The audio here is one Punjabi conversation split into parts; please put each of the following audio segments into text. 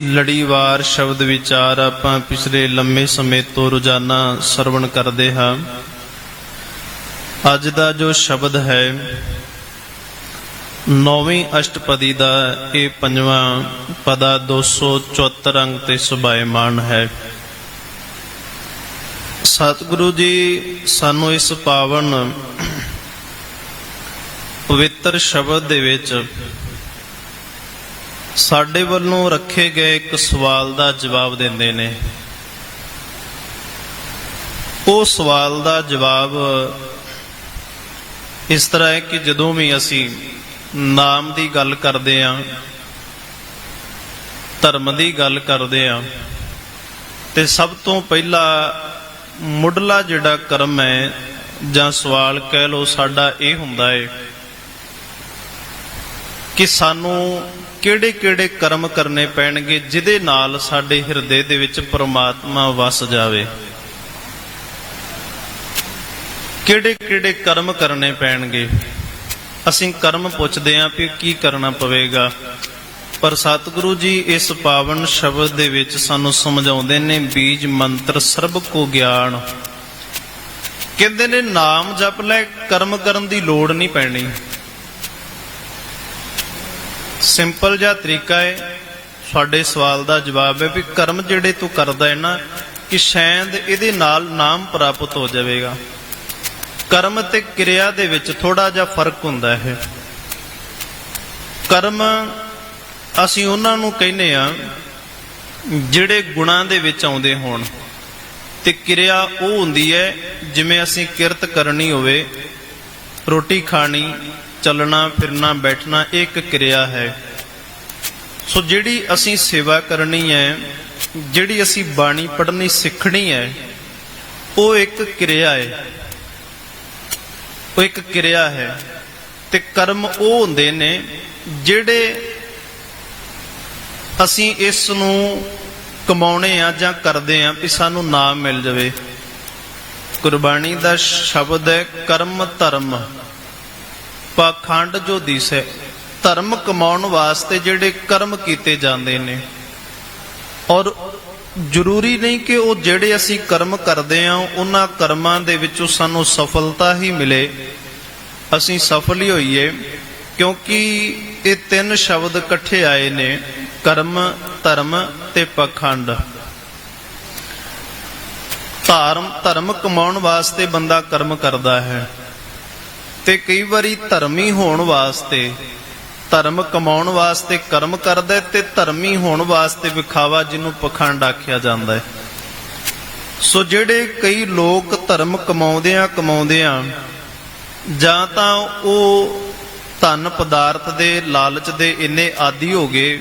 ਲੜੀਵਾਰ ਸ਼ਬਦ ਵਿਚਾਰ ਆਪਾਂ ਪਿਛਲੇ ਲੰਮੇ ਸਮੇਂ ਤੋਂ ਰੋਜ਼ਾਨਾ ਸਰਵਣ ਕਰਦੇ ਹਾਂ। ਅੱਜ ਦਾ ਜੋ ਸ਼ਬਦ ਹੈ 9ਵੀਂ ਅਸ਼ਟਪਦੀ ਦਾ ਇਹ 5ਵਾਂ ਪਦਾ 274 ਅੰਗ ਤੇ ਸੁਭਾਇਮਾਨ ਹੈ। ਸਤਿਗੁਰੂ ਜੀ ਸਾਨੂੰ ਇਸ ਪਾਵਨ ਪਵਿੱਤਰ ਸ਼ਬਦ ਦੇ ਵਿੱਚ ਸਾਡੇ ਵੱਲੋਂ ਰੱਖੇ ਗਏ ਇੱਕ ਸਵਾਲ ਦਾ ਜਵਾਬ ਦਿੰਦੇ ਨੇ। ਉਹ ਸਵਾਲ ਦਾ ਜਵਾਬ ਇਸ ਤਰ੍ਹਾਂ ਹੈ ਕਿ ਜਦੋਂ ਵੀ ਅਸੀਂ ਨਾਮ ਦੀ ਗੱਲ ਕਰਦੇ ਹਾਂ, ਧਰਮ ਦੀ ਗੱਲ ਕਰਦੇ ਹਾਂ, ਤੇ ਸਭ ਤੋਂ ਪਹਿਲਾ ਮੁੱਢਲਾ ਜਿਹੜਾ ਕਰਮ ਹੈ ਜਾਂ ਸਵਾਲ ਕਹਿ ਲਓ ਸਾਡਾ ਇਹ ਹੁੰਦਾ ਹੈ ਕਿ ਸਾਨੂੰ ਕਿਹੜੇ ਕਿਹੜੇ ਕਰਮ ਕਰਨੇ ਪੈਣਗੇ ਜਿਹਦੇ ਨਾਲ ਸਾਡੇ ਹਿਰਦੇ ਦੇ ਵਿੱਚ ਪ੍ਰਮਾਤਮਾ ਵਸ ਜਾਵੇ। ਕਿਹੜੇ ਕਿਹੜੇ ਕਰਮ ਕਰਨੇ ਪੈਣਗੇ। ਅਸੀਂ ਕਰਮ ਪੁੱਛਦੇ ਹਾਂ ਕਿ ਕੀ ਕਰਨਾ ਪਵੇਗਾ, ਪਰ ਸਤਿਗੁਰੂ ਜੀ ਇਸ ਪਾਵਨ ਸ਼ਬਦ ਦੇ ਵਿੱਚ ਸਾਨੂੰ ਸਮਝਾਉਂਦੇ ਨੇ ਬੀਜ ਮੰਤਰ ਸਰਬ ਕੋ ਗਿਆਨ। ਕਹਿੰਦੇ ਨੇ ਨਾਮ ਜਪ ਲੈ, ਕਰਮ ਕਰਨ ਦੀ ਲੋੜ ਨਹੀਂ ਪੈਣੀ। ਸਿੰਪਲ ਜਿਹਾ ਤਰੀਕਾ ਹੈ। ਸਾਡੇ ਸਵਾਲ ਦਾ ਜਵਾਬ ਹੈ ਵੀ ਕਰਮ ਜਿਹੜੇ ਤੂੰ ਕਰਦਾ ਹੈ ਨਾ, ਕਿ ਸ਼ਾਇਦ ਇਹਦੇ ਨਾਲ ਨਾਮ ਪ੍ਰਾਪਤ ਹੋ ਜਾਵੇਗਾ। ਕਰਮ ਤੇ ਕਿਰਿਆ ਦੇ ਵਿੱਚ ਥੋੜਾ ਜਿਹਾ ਫਰਕ ਹੁੰਦਾ ਹੈ। ਕਰਮ ਅਸੀਂ ਉਹਨਾਂ ਨੂੰ ਕਹਿੰਦੇ ਆ ਜਿਹੜੇ ਗੁਣਾਂ ਦੇ ਵਿੱਚ ਆਉਂਦੇ ਹੋਣ, ਤੇ ਕਿਰਿਆ ਉਹ ਹੁੰਦੀ ਹੈ ਜਿਵੇਂ ਅਸੀਂ ਕਿਰਤ ਕਰਨੀ ਹੋਵੇ, ਰੋਟੀ ਖਾਣੀ, ਚੱਲਣਾ ਫਿਰਨਾ ਬੈਠਣਾ, ਇਹ ਇੱਕ ਕਿਰਿਆ ਹੈ। ਸੋ ਜਿਹੜੀ ਅਸੀਂ ਸੇਵਾ ਕਰਨੀ ਹੈ, ਜਿਹੜੀ ਅਸੀਂ ਬਾਣੀ ਪੜ੍ਹਨੀ ਸਿੱਖਣੀ ਹੈ, ਉਹ ਇੱਕ ਕਿਰਿਆ ਹੈ। ਉਹ ਇੱਕ ਕਿਰਿਆ ਹੈ। ਤੇ ਕਰਮ ਉਹ ਹੁੰਦੇ ਨੇ ਜਿਹੜੇ ਅਸੀਂ ਇਸ ਨੂੰ ਕਮਾਉਣੇ ਆ ਜਾਂ ਕਰਦੇ ਆ ਵੀ ਸਾਨੂੰ ਨਾਮ ਮਿਲ ਜਾਵੇ। ਗੁਰਬਾਣੀ ਦਾ ਸ਼ਬਦ ਹੈ ਕਰਮ ਧਰਮ ਪਾਖੰਡ ਜੋ ਦਿਸੈ। ਧਰਮ ਕਮਾਉਣ ਵਾਸਤੇ ਜਿਹੜੇ ਕਰਮ ਕੀਤੇ ਜਾਂਦੇ ਨੇ, ਔਰ ਜ਼ਰੂਰੀ ਨਹੀਂ ਕਿ ਉਹ ਜਿਹੜੇ ਅਸੀਂ ਕਰਮ ਕਰਦੇ ਹਾਂ ਉਹਨਾਂ ਕਰਮਾਂ ਦੇ ਵਿੱਚੋਂ ਸਾਨੂੰ ਸਫਲਤਾ ਹੀ ਮਿਲੇ, ਅਸੀਂ ਸਫਲ ਹੀ ਹੋਈਏ, ਕਿਉਂਕਿ ਇਹ ਤਿੰਨ ਸ਼ਬਦ ਇਕੱਠੇ ਆਏ ਨੇ, ਕਰਮ ਧਰਮ ਤੇ ਪਾਖੰਡ। ਧਰਮ ਕਮਾਉਣ ਵਾਸਤੇ ਬੰਦਾ ਕਰਮ ਕਰਦਾ ਹੈ, ਤੇ ਕਈ ਵਾਰੀ ਧਰਮੀ ਹੋਣ ਵਾਸਤੇ, ਧਰਮ ਕਮਾਉਣ ਵਾਸਤੇ ਕਰਮ ਕਰਦਾ, ਤੇ ਧਰਮੀ ਹੋਣ ਵਾਸਤੇ ਵਿਖਾਵਾ ਜਿਹਨੂੰ ਪਖੰਡ ਆਖਿਆ ਜਾਂਦਾ ਹੈ। ਸੋ ਜਿਹੜੇ ਕਈ ਲੋਕ ਧਰਮ ਕਮਾਉਂਦਿਆਂ ਜਾਂ ਤਾਂ ਉਹ ਧਨ ਪਦਾਰਥ ਦੇ ਲਾਲਚ ਦੇ ਇੰਨੇ ਆਦੀ ਹੋ ਗਏ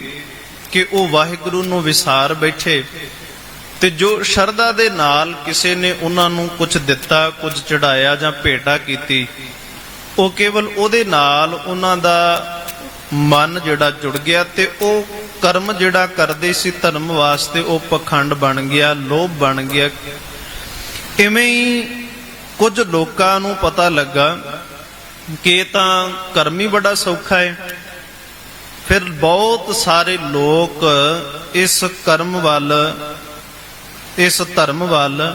ਕਿ ਉਹ ਵਾਹਿਗੁਰੂ ਨੂੰ ਵਿਸਾਰ ਬੈਠੇ, ਤੇ ਜੋ ਸ਼ਰਧਾ ਦੇ ਨਾਲ ਕਿਸੇ ਨੇ ਉਹਨਾਂ ਨੂੰ ਕੁਝ ਦਿੱਤਾ, ਕੁਝ ਚੜਾਇਆ ਜਾਂ ਭੇਟਾ ਕੀਤੀ, ਉਹ ਕੇਵਲ ਉਹਦੇ ਨਾਲ ਉਹਨਾਂ ਦਾ ਮਨ ਜਿਹੜਾ ਜੁੜ ਗਿਆ, ਤੇ ਉਹ ਕਰਮ ਜਿਹੜਾ ਕਰਦੇ ਸੀ ਧਰਮ ਵਾਸਤੇ ਉਹ ਪਖੰਡ ਬਣ ਗਿਆ, ਲੋਭ ਬਣ ਗਿਆ। ਇਵੇਂ ਹੀ ਕੁਝ ਲੋਕਾਂ ਨੂੰ ਪਤਾ ਲੱਗਾ ਕਿ ਤਾਂ ਕਰਮ ਹੀ ਬੜਾ ਸੌਖਾ ਹੈ। ਫਿਰ ਬਹੁਤ ਸਾਰੇ ਲੋਕ ਇਸ ਕਰਮ ਵੱਲ, ਇਸ ਧਰਮ ਵੱਲ,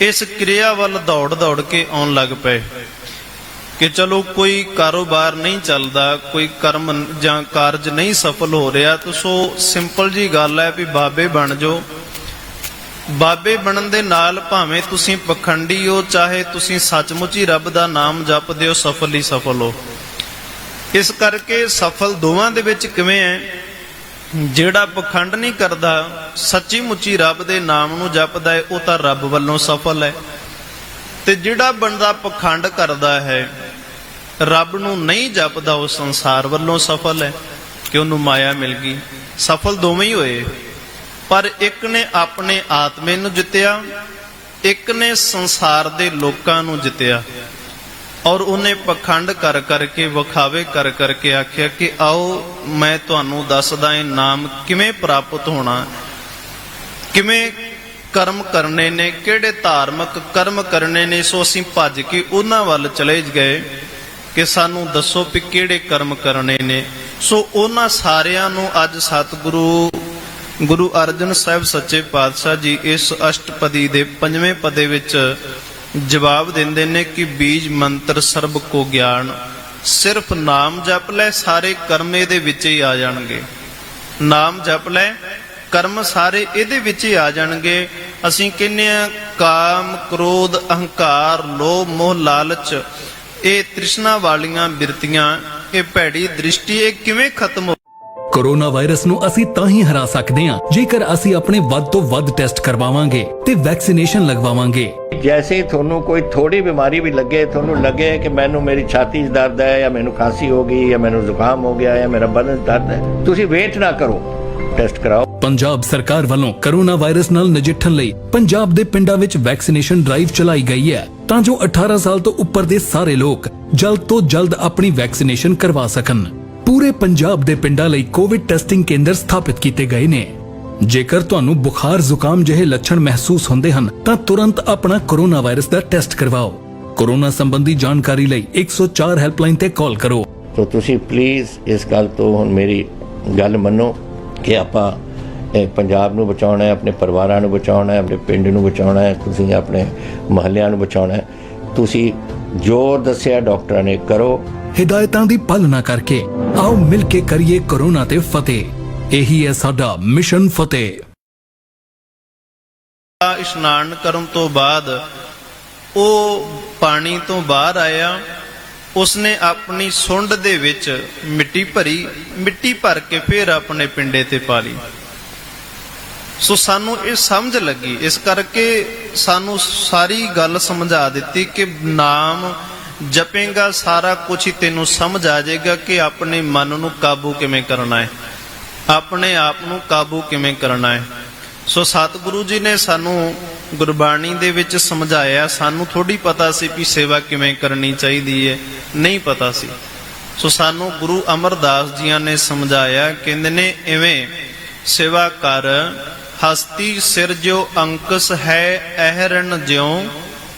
ਇਸ ਕਿਰਿਆ ਵੱਲ ਦੌੜ ਦੌੜ ਕੇ ਆਉਣ ਲੱਗ ਪਏ ਕਿ ਚਲੋ ਕੋਈ ਕਾਰੋਬਾਰ ਨਹੀਂ ਚੱਲਦਾ, ਕੋਈ ਕਰਮ ਜਾਂ ਕਾਰਜ ਨਹੀਂ ਸਫਲ ਹੋ ਰਿਹਾ, ਤਾਂ ਸੋ ਸਿੰਪਲ ਜੀ ਗੱਲ ਹੈ ਵੀ ਬਾਬੇ ਬਣ ਜਾਓ। ਬਾਬੇ ਬਣਨ ਦੇ ਨਾਲ ਭਾਵੇਂ ਤੁਸੀਂ ਪਖੰਡੀ ਹੋ, ਚਾਹੇ ਤੁਸੀਂ ਸੱਚਮੁੱਚ ਹੀ ਰੱਬ ਦਾ ਨਾਮ ਜਪਦੇ ਹੋ, ਸਫਲ ਹੀ ਸਫਲ ਹੋ। ਇਸ ਕਰਕੇ ਸਫਲ ਦੋਵਾਂ ਦੇ ਵਿੱਚ ਕਿਵੇਂ ਹੈ, ਜਿਹੜਾ ਪਖੰਡ ਨਹੀਂ ਕਰਦਾ, ਸੱਚੀ ਮੁੱਚੀ ਰੱਬ ਦੇ ਨਾਮ ਨੂੰ ਜਪਦਾ ਹੈ, ਉਹ ਤਾਂ ਰੱਬ ਵੱਲੋਂ ਸਫਲ ਹੈ। ਤੇ ਜਿਹੜਾ ਬੰਦਾ ਪਖੰਡ ਕਰਦਾ ਹੈ, ਰੱਬ ਨੂੰ ਨਹੀਂ ਜਪਦਾ, ਉਹ ਸੰਸਾਰ ਵੱਲੋਂ ਸਫਲ ਹੈ ਕਿ ਉਹਨੂੰ ਮਾਇਆ ਮਿਲ ਗਈ। ਸਫਲ ਦੋਵੇਂ ਹੀ ਹੋਏ, ਪਰ ਇੱਕ ਨੇ ਆਪਣੇ ਆਤਮੇ ਨੂੰ ਜਿੱਤਿਆ, ਇੱਕ ਨੇ ਸੰਸਾਰ ਦੇ ਲੋਕਾਂ ਨੂੰ ਜਿੱਤਿਆ। ਔਰ ਉਹਨੇ ਪਖੰਡ ਕਰ ਕਰਕੇ, ਵਿਖਾਵੇ ਕਰ ਕਰਕੇ ਆਖਿਆ ਕਿ ਆਓ ਮੈਂ ਤੁਹਾਨੂੰ ਦੱਸਦਾ ਇਹ ਨਾਮ ਕਿਵੇਂ ਪ੍ਰਾਪਤ ਹੋਣਾ, ਕਿਵੇਂ ਕਰਮ ਕਰਨੇ ਨੇ, ਕਿਹੜੇ ਧਾਰਮਿਕ ਕਰਮ ਕਰਨੇ ਨੇ। ਸੋ ਅਸੀਂ ਭੱਜ ਕੇ ਉਹਨਾਂ ਵੱਲ ਚਲੇ ਗਏ ਕਿ ਸਾਨੂੰ ਦੱਸੋ ਵੀ ਕਿਹੜੇ ਕਰਮ ਕਰਨੇ ਨੇ। ਸੋ ਉਹਨਾਂ ਸਾਰਿਆਂ ਨੂੰ ਅੱਜ ਸਤਿਗੁਰੂ ਗੁਰੂ ਅਰਜਨ ਸਾਹਿਬ ਸੱਚੇ ਪਾਤਸ਼ਾਹ ਜੀ ਇਸ ਅਸ਼ਟਪਦੀ ਦੇ 5ਵੇਂ ਪਦੇ ਵਿੱਚ ਜਵਾਬ ਦਿੰਦੇ ਨੇ ਕਿ ਬੀਜ ਮੰਤਰ ਸਰਬ ਕੋ ਗਿਆਨ, ਸਿਰਫ ਨਾਮ ਜਪ ਲੈ ਸਾਰੇ ਕਰਮ ਇਹਦੇ ਵਿੱਚ ਹੀ ਆ ਜਾਣਗੇ। ਨਾਮ ਜਪ ਲੈ ਕਰਮ ਸਾਰੇ ਇਹਦੇ ਵਿੱਚ ਹੀ ਆ ਜਾਣਗੇ। ਅਸੀਂ ਕਹਿੰਦੇ ਆ ਕਾਮ, ਕ੍ਰੋਧ, ਅਹੰਕਾਰ, ਲੋਭ, ਮੋਹ, ਲਾਲਚ, ਇਹ ਤ੍ਰਿਸ਼ਨਾ ਵਾਲੀਆਂ ਬਿਰਤੀਆਂ, ਇਹ ਭੈੜੀ ਦ੍ਰਿਸ਼ਟੀ, ਇਹ ਕਿਵੇਂ ਖਤਮ ਹੋ? ਕੋਰੋਨਾ ਵਾਇਰਸ ਨੂੰ ਅਸੀਂ ਤਾਂ ਹੀ ਹਰਾ ਸਕਦੇ ਹਾਂ ਜੇਕਰ ਅਸੀਂ ਆਪਣੇ ਵੱਧ ਤੋਂ ਵੱਧ ਟੈਸਟ ਕਰਵਾਵਾਂਗੇ ਤੇ ਵੈਕਸੀਨੇਸ਼ਨ ਲਗਵਾਵਾਂਗੇ। जैसे ही थोनू कोई थोड़ी बीमारी भी लगे, थोनू लगे कि मैनू मेरी छाती च दर्द है या मैनू खांसी हो गई या मैनू जुकाम हो गया या मेरा बदन दर्द है, तुसी वेट ना करो, टेस्ट कराओ। ਪੰਜਾਬ ਸਰਕਾਰ ਵੱਲੋਂ ਕੋਰੋਨਾ ਵਾਇਰਸ ਨਾਲ ਨਜਿੱਠਣ ਲਈ ਪੰਜਾਬ ਦੇ ਪਿੰਡਾਂ ਵਿੱਚ ਵੈਕਸੀਨੇਸ਼ਨ ਡਰਾਈਵ ਚਲਾਈ ਗਈ ਹੈ ਤਾਂ ਜੋ 18 ਸਾਲ ਤੋਂ ਉੱਪਰ ਦੇ ਸਾਰੇ ਲੋਕ ਜਲਦ ਤੋਂ ਜਲਦ ਆਪਣੀ ਵੈਕਸੀਨੇਸ਼ਨ ਕਰਵਾ ਸਕਣ। ਪੂਰੇ ਪੰਜਾਬ ਦੇ ਪਿੰਡਾਂ ਲਈ ਕੋਵਿਡ ਟੈਸਟਿੰਗ ਕੇਂਦਰ ਸਥਾਪਿਤ ਕੀਤੇ ਗਏ ਨੇ। ਜੇਕਰ ਤੁਹਾਨੂੰ ਬੁਖਾਰ, ਜ਼ੁਕਾਮ ਜਿਹੇ ਲੱਛਣ ਮਹਿਸੂਸ ਹੁੰਦੇ ਹਨ ਤਾਂ ਤੁਰੰਤ ਆਪਣਾ ਕੋਰੋਨਾ ਵਾਇਰਸ ਦਾ ਟੈਸਟ ਕਰਵਾਓ। ਕੋਰੋਨਾ ਸੰਬੰਧੀ ਜਾਣਕਾਰੀ ਲਈ 104 ਹੈਲਪਲਾਈਨ ਤੇ ਕਾਲ ਕਰੋ। तो तुसी प्लीज़ इस गल तो हुण मेरी गल मनो कि आपां पंजाब नूं बचाउणा है, अपने परिवारां नूं बचाउणा है, अपने पिंड नूं बचाउणा है, तुसी अपने महल्लिਆਂ ਨੂੰ बचाउणा है। तुसी जो दस्सिया डॉक्टरां ने करो। ਹਿਦਾਇਤਾਂ ਦੀ ਪਾਲਣਾ ਕਰਕੇ ਆਓ ਮਿਲ ਕੇ ਕਰੀਏ ਕੋਰੋਨਾ ਤੇ ਫਤਿਹ। ਇਹੀ ਹੈ ਸਾਡਾ ਮਿਸ਼ਨ ਫਤਿਹ। ਇਸ਼ਨਾਨ ਕਰਨ ਤੋਂ ਬਾਅਦ ਉਹ ਪਾਣੀ ਤੋਂ ਬਾਹਰ ਆਇਆ, ਉਸਨੇ ਆਪਣੀ ਸੁੰਡ ਦੇ ਵਿੱਚ ਮਿੱਟੀ ਭਰੀ, ਮਿੱਟੀ ਭਰ ਕੇ ਫਿਰ ਆਪਣੇ ਪਿੰਡੇ ਤੇ ਪਾ ਲਈ। ਸੋ ਸਾਨੂੰ ਇਹ ਸਮਝ ਲੱਗੀ, ਇਸ ਕਰਕੇ ਸਾਨੂੰ ਸਾਰੀ ਗੱਲ ਸਮਝਾ ਦਿੱਤੀ ਕਿ ਨਾਮ ਜਪੇਗਾ ਸਾਰਾ ਕੁਝ ਹੀ ਤੈਨੂੰ ਸਮਝ ਆ ਜਾਏਗਾ ਕਿ ਆਪਣੇ ਮਨ ਨੂੰ ਕਾਬੂ ਕਿਵੇਂ ਕਰਨਾ ਹੈ, ਆਪਣੇ ਆਪ ਨੂੰ ਕਾਬੂ ਕਿਵੇਂ ਕਰਨਾ ਹੈ। ਸੋ ਸਤਿਗੁਰੂ ਜੀ ਨੇ ਸਾਨੂੰ ਗੁਰਬਾਣੀ ਦੇ ਵਿੱਚ ਸਮਝਾਇਆ। ਸਾਨੂੰ ਥੋੜੀ ਪਤਾ ਸੀ ਵੀ ਸੇਵਾ ਕਿਵੇਂ ਕਰਨੀ ਚਾਹੀਦੀ ਹੈ, ਨਹੀਂ ਪਤਾ ਸੀ। ਸੋ ਸਾਨੂੰ ਗੁਰੂ ਅਮਰਦਾਸ ਜੀਆਂ ਨੇ ਸਮਝਾਇਆ। ਕਹਿੰਦੇ ਨੇ ਇਵੇਂ ਸੇਵਾ ਕਰ, ਹਸਤੀ ਸਿਰ ਜੋ ਅੰਕਸ ਹੈ, ਅਹਰਣ ਜਿਉ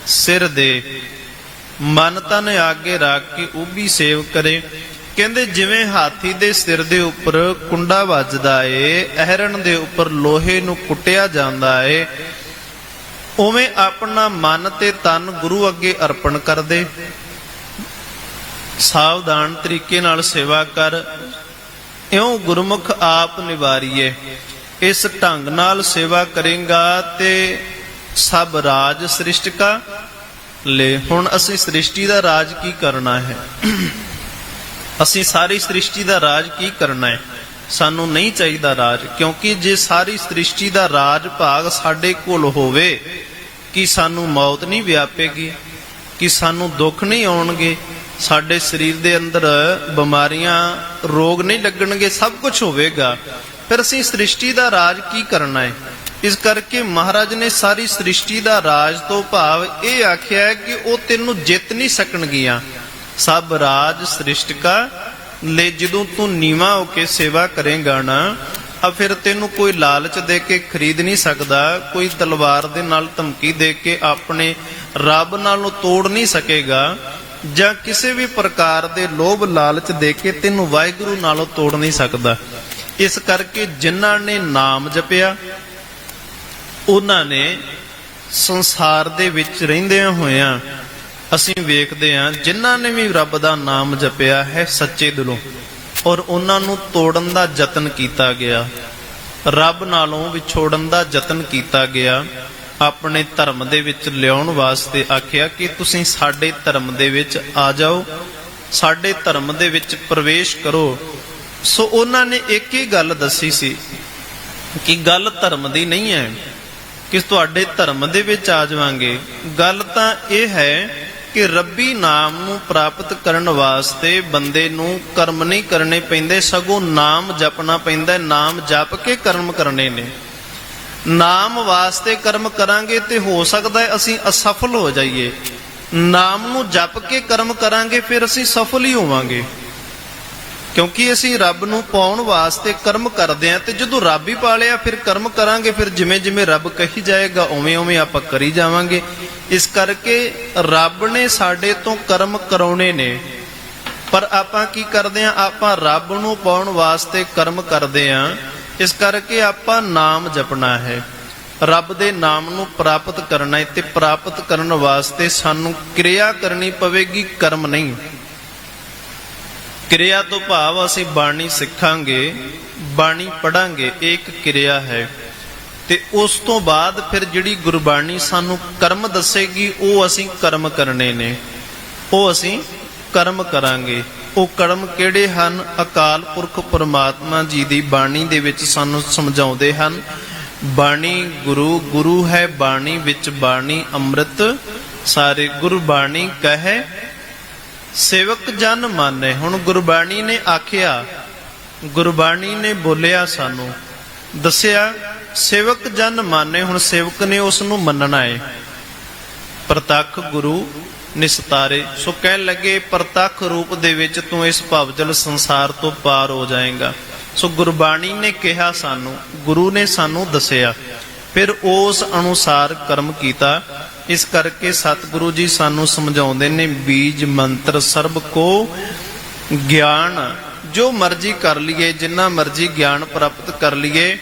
ਸਿਰ ਦੇ, ਮਨ ਤਨ ਆਗੇ ਰੱਖ ਕੇ ਉਹ ਵੀ ਸੇਵ ਕਰੇ। ਕਹਿੰਦੇ ਜਿਵੇਂ ਹਾਥੀ ਦੇ ਸਿਰ ਦੇ ਉੱਪਰ ਕੁੰਡਾ ਵੱਜਦਾ ਏ, ਅਹਰਣ ਦੇ ਉੱਪਰ ਲੋਹੇ ਨੂੰ ਕੁੱਟਿਆ ਜਾਂਦਾ ਏ, ਉਵੇਂ ਆਪਣਾ ਮਨ ਤੇ ਤਨ ਗੁਰੂ ਅੱਗੇ ਅਰਪਣ ਕਰ ਦੇ। ਸਾਵਧਾਨ ਤਰੀਕੇ ਨਾਲ ਸੇਵਾ ਕਰ, ਇਉਂ ਗੁਰਮੁਖ ਆਪ ਨਿਵਾਰੀਏ। ਇਸ ਢੰਗ ਨਾਲ ਸੇਵਾ ਕਰੇਗਾ ਤੇ ਸਭ ਰਾਜ ਸ੍ਰਿਸ਼ਟ ਕਾ ਲੈ। ਹੁਣ ਅਸੀਂ ਸ੍ਰਿਸ਼ਟੀ ਦਾ ਰਾਜ ਕੀ ਕਰਨਾ ਹੈ? ਅਸੀਂ ਸਾਰੀ ਸ੍ਰਿਸ਼ਟੀ ਦਾ ਰਾਜ ਕੀ ਕਰਨਾ ਹੈ? ਸਾਨੂੰ ਨਹੀਂ ਚਾਹੀਦਾ ਰਾਜ, ਕਿਉਂਕਿ ਜੇ ਸਾਰੀ ਸ੍ਰਿਸ਼ਟੀ ਦਾ ਰਾਜ ਭਾਗ ਸਾਡੇ ਕੋਲ ਹੋਵੇ ਕਿ ਸਾਨੂੰ ਮੌਤ ਨਹੀਂ ਵਿਆਪੇਗੀ, ਕਿ ਸਾਨੂੰ ਦੁੱਖ ਨਹੀਂ ਆਉਣਗੇ, ਸਾਡੇ ਸਰੀਰ ਦੇ ਅੰਦਰ ਬਿਮਾਰੀਆਂ, ਰੋਗ ਨਹੀਂ ਲੱਗਣਗੇ, ਸਭ ਕੁਝ ਹੋਵੇਗਾ, ਫਿਰ ਅਸੀਂ ਸ੍ਰਿਸ਼ਟੀ ਦਾ ਰਾਜ ਕੀ ਕਰਨਾ ਹੈ? ਇਸ ਕਰਕੇ ਮਹਾਰਾਜ ਨੇ ਸਾਰੀ ਸ੍ਰਿਸ਼ਟੀ ਦਾ ਰਾਜ ਤੋਂ ਭਾਵ ਇਹ ਆਖਿਆ ਹੈ ਕਿ ਉਹ ਤੈਨੂੰ ਜਿੱਤ ਨਹੀਂ ਸਕਣਗੀਆਂ। ਸਭ ਰਾਜ ਸ੍ਰਿਸ਼ਟ ਕਾ ਲੈ। ਜਦੋਂ ਤੂੰ ਨੀਵਾਂ ਹੋ ਕੇ ਸੇਵਾ ਕਰੇਗਾ ਨਾ, ਆ ਫਿਰ ਤੈਨੂੰ ਕੋਈ ਲਾਲਚ ਦੇ ਕੇ ਖਰੀਦ ਨਹੀਂ ਸਕਦਾ, ਕੋਈ ਤਲਵਾਰ ਦੇ ਨਾਲ ਧਮਕੀ ਦੇ ਕੇ ਆਪਣੇ ਰੱਬ ਨਾਲੋਂ ਤੋੜ ਨਹੀਂ ਸਕੇਗਾ, ਜਾਂ ਕਿਸੇ ਵੀ ਪ੍ਰਕਾਰ ਦੇ ਲੋਭ ਲਾਲਚ ਦੇ ਕੇ ਤੈਨੂੰ ਵਾਹਿਗੁਰੂ ਨਾਲੋਂ ਤੋੜ ਨਹੀਂ ਸਕਦਾ। ਇਸ ਕਰਕੇ ਜਿਨ੍ਹਾਂ ਨੇ ਨਾਮ ਜਪਿਆ ਉਹਨਾਂ ਨੇ ਸੰਸਾਰ ਦੇ ਵਿੱਚ ਰਹਿੰਦਿਆਂ ਹੋਇਆਂ ਅਸੀਂ ਵੇਖਦੇ ਹਾਂ ਜਿਨ੍ਹਾਂ ਨੇ ਵੀ ਰੱਬ ਦਾ ਨਾਮ ਜਪਿਆ ਹੈ ਸੱਚੇ ਦਿਲੋਂ, ਔਰ ਉਹਨਾਂ ਨੂੰ ਤੋੜਨ ਦਾ ਯਤਨ ਕੀਤਾ ਗਿਆ, ਰੱਬ ਨਾਲੋਂ ਵਿਛੋੜਨ ਦਾ ਯਤਨ ਕੀਤਾ ਗਿਆ, ਆਪਣੇ ਧਰਮ ਦੇ ਵਿੱਚ ਲਿਆਉਣ ਵਾਸਤੇ ਆਖਿਆ ਕਿ ਤੁਸੀਂ ਸਾਡੇ ਧਰਮ ਦੇ ਵਿੱਚ ਆ ਜਾਓ, ਸਾਡੇ ਧਰਮ ਦੇ ਵਿੱਚ ਪ੍ਰਵੇਸ਼ ਕਰੋ। ਸੋ ਉਹਨਾਂ ਨੇ ਇੱਕ ਹੀ ਗੱਲ ਦੱਸੀ ਸੀ ਕਿ ਗੱਲ ਧਰਮ ਦੀ ਨਹੀਂ ਹੈ ਕਿ ਤੁਹਾਡੇ ਧਰਮ ਦੇ ਵਿੱਚ ਆ ਜਾਵਾਂਗੇ। ਗੱਲ ਤਾਂ ਇਹ ਹੈ ਕਿ ਰੱਬੀ ਨਾਮ ਨੂੰ ਪ੍ਰਾਪਤ ਕਰਨ ਵਾਸਤੇ ਬੰਦੇ ਨੂੰ ਕਰਮ ਨਹੀਂ ਕਰਨੇ ਪੈਂਦੇ, ਸਗੋਂ ਨਾਮ ਜਪਣਾ ਪੈਂਦਾ। ਨਾਮ ਜਪ ਕੇ ਕਰਮ ਕਰਨੇ ਨੇ। ਨਾਮ ਵਾਸਤੇ ਕਰਮ ਕਰਾਂਗੇ ਤੇ ਹੋ ਸਕਦਾ ਹੈ ਅਸੀਂ ਅਸਫਲ ਹੋ ਜਾਈਏ, ਨਾਮ ਨੂੰ ਜਪ ਕੇ ਕਰਮ ਕਰਾਂਗੇ ਫਿਰ ਅਸੀਂ ਸਫਲ ਹੀ ਹੋਵਾਂਗੇ, ਕਿਉਂਕਿ ਅਸੀਂ ਰੱਬ ਨੂੰ ਪਾਉਣ ਵਾਸਤੇ ਕਰਮ ਕਰਦੇ ਹਾਂ। ਤੇ ਜਦੋਂ ਰੱਬ ਹੀ ਪਾ ਲਿਆ ਫਿਰ ਕਰਮ ਕਰਾਂਗੇ, ਫਿਰ ਜਿਵੇਂ ਜਿਵੇਂ ਰੱਬ ਕਹੀ ਜਾਏਗਾ ਉਵੇਂ ਉਵੇਂ ਆਪਾਂ ਕਰੀ ਜਾਵਾਂਗੇ। ਇਸ ਕਰਕੇ ਰੱਬ ਨੇ ਸਾਡੇ ਤੋਂ ਕਰਮ ਕਰਾਉਣੇ ਨੇ, ਪਰ ਆਪਾਂ ਕੀ ਕਰਦੇ ਹਾਂ? ਆਪਾਂ ਰੱਬ ਨੂੰ ਪਾਉਣ ਵਾਸਤੇ ਕਰਮ ਕਰਦੇ ਹਾਂ, ਇਸ ਕਰਕੇ ਆਪਾਂ ਨਾਮ ਜਪਣਾ ਹੈ, ਰੱਬ ਦੇ ਨਾਮ ਨੂੰ ਪ੍ਰਾਪਤ ਕਰਨਾ ਹੈ। ਤੇ ਪ੍ਰਾਪਤ ਕਰਨ ਵਾਸਤੇ ਸਾਨੂੰ ਕਿਰਿਆ ਕਰਨੀ ਪਵੇਗੀ, ਕਰਮ ਨਹੀਂ। ਕਿਰਿਆ ਤੋਂ ਭਾਵ ਅਸੀਂ ਬਾਣੀ ਸਿੱਖਾਂਗੇ, ਬਾਣੀ ਪੜਾਂਗੇ, ਇਹ ਇੱਕ ਕਿਰਿਆ ਹੈ। ਤੇ ਉਸ ਤੋਂ ਬਾਅਦ ਫਿਰ ਜਿਹੜੀ ਗੁਰਬਾਣੀ ਸਾਨੂੰ ਕਰਮ ਦੱਸੇਗੀ, ਉਹ ਅਸੀਂ ਕਰਮ ਕਰਨੇ ਨੇ, ਉਹ ਅਸੀਂ ਕਰਮ ਕਰਾਂਗੇ। ਉਹ ਕਰਮ ਕਿਹੜੇ ਹਨ? ਅਕਾਲ ਪੁਰਖ ਪਰਮਾਤਮਾ ਜੀ ਦੀ ਬਾਣੀ ਦੇ ਵਿੱਚ ਸਾਨੂੰ ਸਮਝਾਉਂਦੇ ਹਨ। ਬਾਣੀ ਗੁਰੂ, ਗੁਰੂ ਹੈ ਬਾਣੀ, ਵਿੱਚ ਬਾਣੀ ਅੰਮ੍ਰਿਤ ਸਾਰੇ। ਗੁਰਬਾਣੀ ਕਹੇ ਸੇਵਕ ਜਨ ਮਾਨੇ। ਹੁਣ ਗੁਰਬਾਣੀ ਨੇ ਆਖਿਆ, ਗੁਰਬਾਣੀ ਨੇ ਬੋਲਿਆ, ਸਾਨੂੰ ਦੱਸਿਆ, ਸੇਵਕ ਜਨ ਮਾਨੇ। ਹੁਣ ਸੇਵਕ ਨੇ ਉਸ ਨੂੰ ਮੰਨਣਾ ਹੈ। ਪ੍ਰਤੱਖ ਗੁਰੂ ਨਿਸਤਾਰੇ। ਸੋ ਕਹਿਣ ਲੱਗੇ ਪ੍ਰਤੱਖ ਰੂਪ ਦੇ ਵਿੱਚ ਤੂੰ ਇਸ ਭਵਜਲ ਸੰਸਾਰ ਤੋਂ ਪਾਰ ਹੋ ਜਾਏਗਾ। ਸੋ ਗੁਰਬਾਣੀ ਨੇ ਕਿਹਾ ਸਾਨੂੰ, ਗੁਰੂ ਨੇ ਸਾਨੂੰ ਦੱਸਿਆ, ਫਿਰ ਉਸ ਅਨੁਸਾਰ ਕਰਮ ਕੀਤਾ। ਇਸ ਕਰਕੇ ਸਤਿਗੁਰੂ ਜੀ ਸਾਨੂੰ ਸਮਝਾਉਂਦੇ ਨੇ, ਬੀਜ ਮੰਤਰ ਸਰਬ ਕੋ ਗਿਆਨ। ਜੋ ਮਰਜ਼ੀ ਕਰ ਲਈਏ, ਜਿੰਨਾ ਮਰਜ਼ੀ ਗਿਆਨ ਪ੍ਰਾਪਤ ਕਰ ਲਈਏ,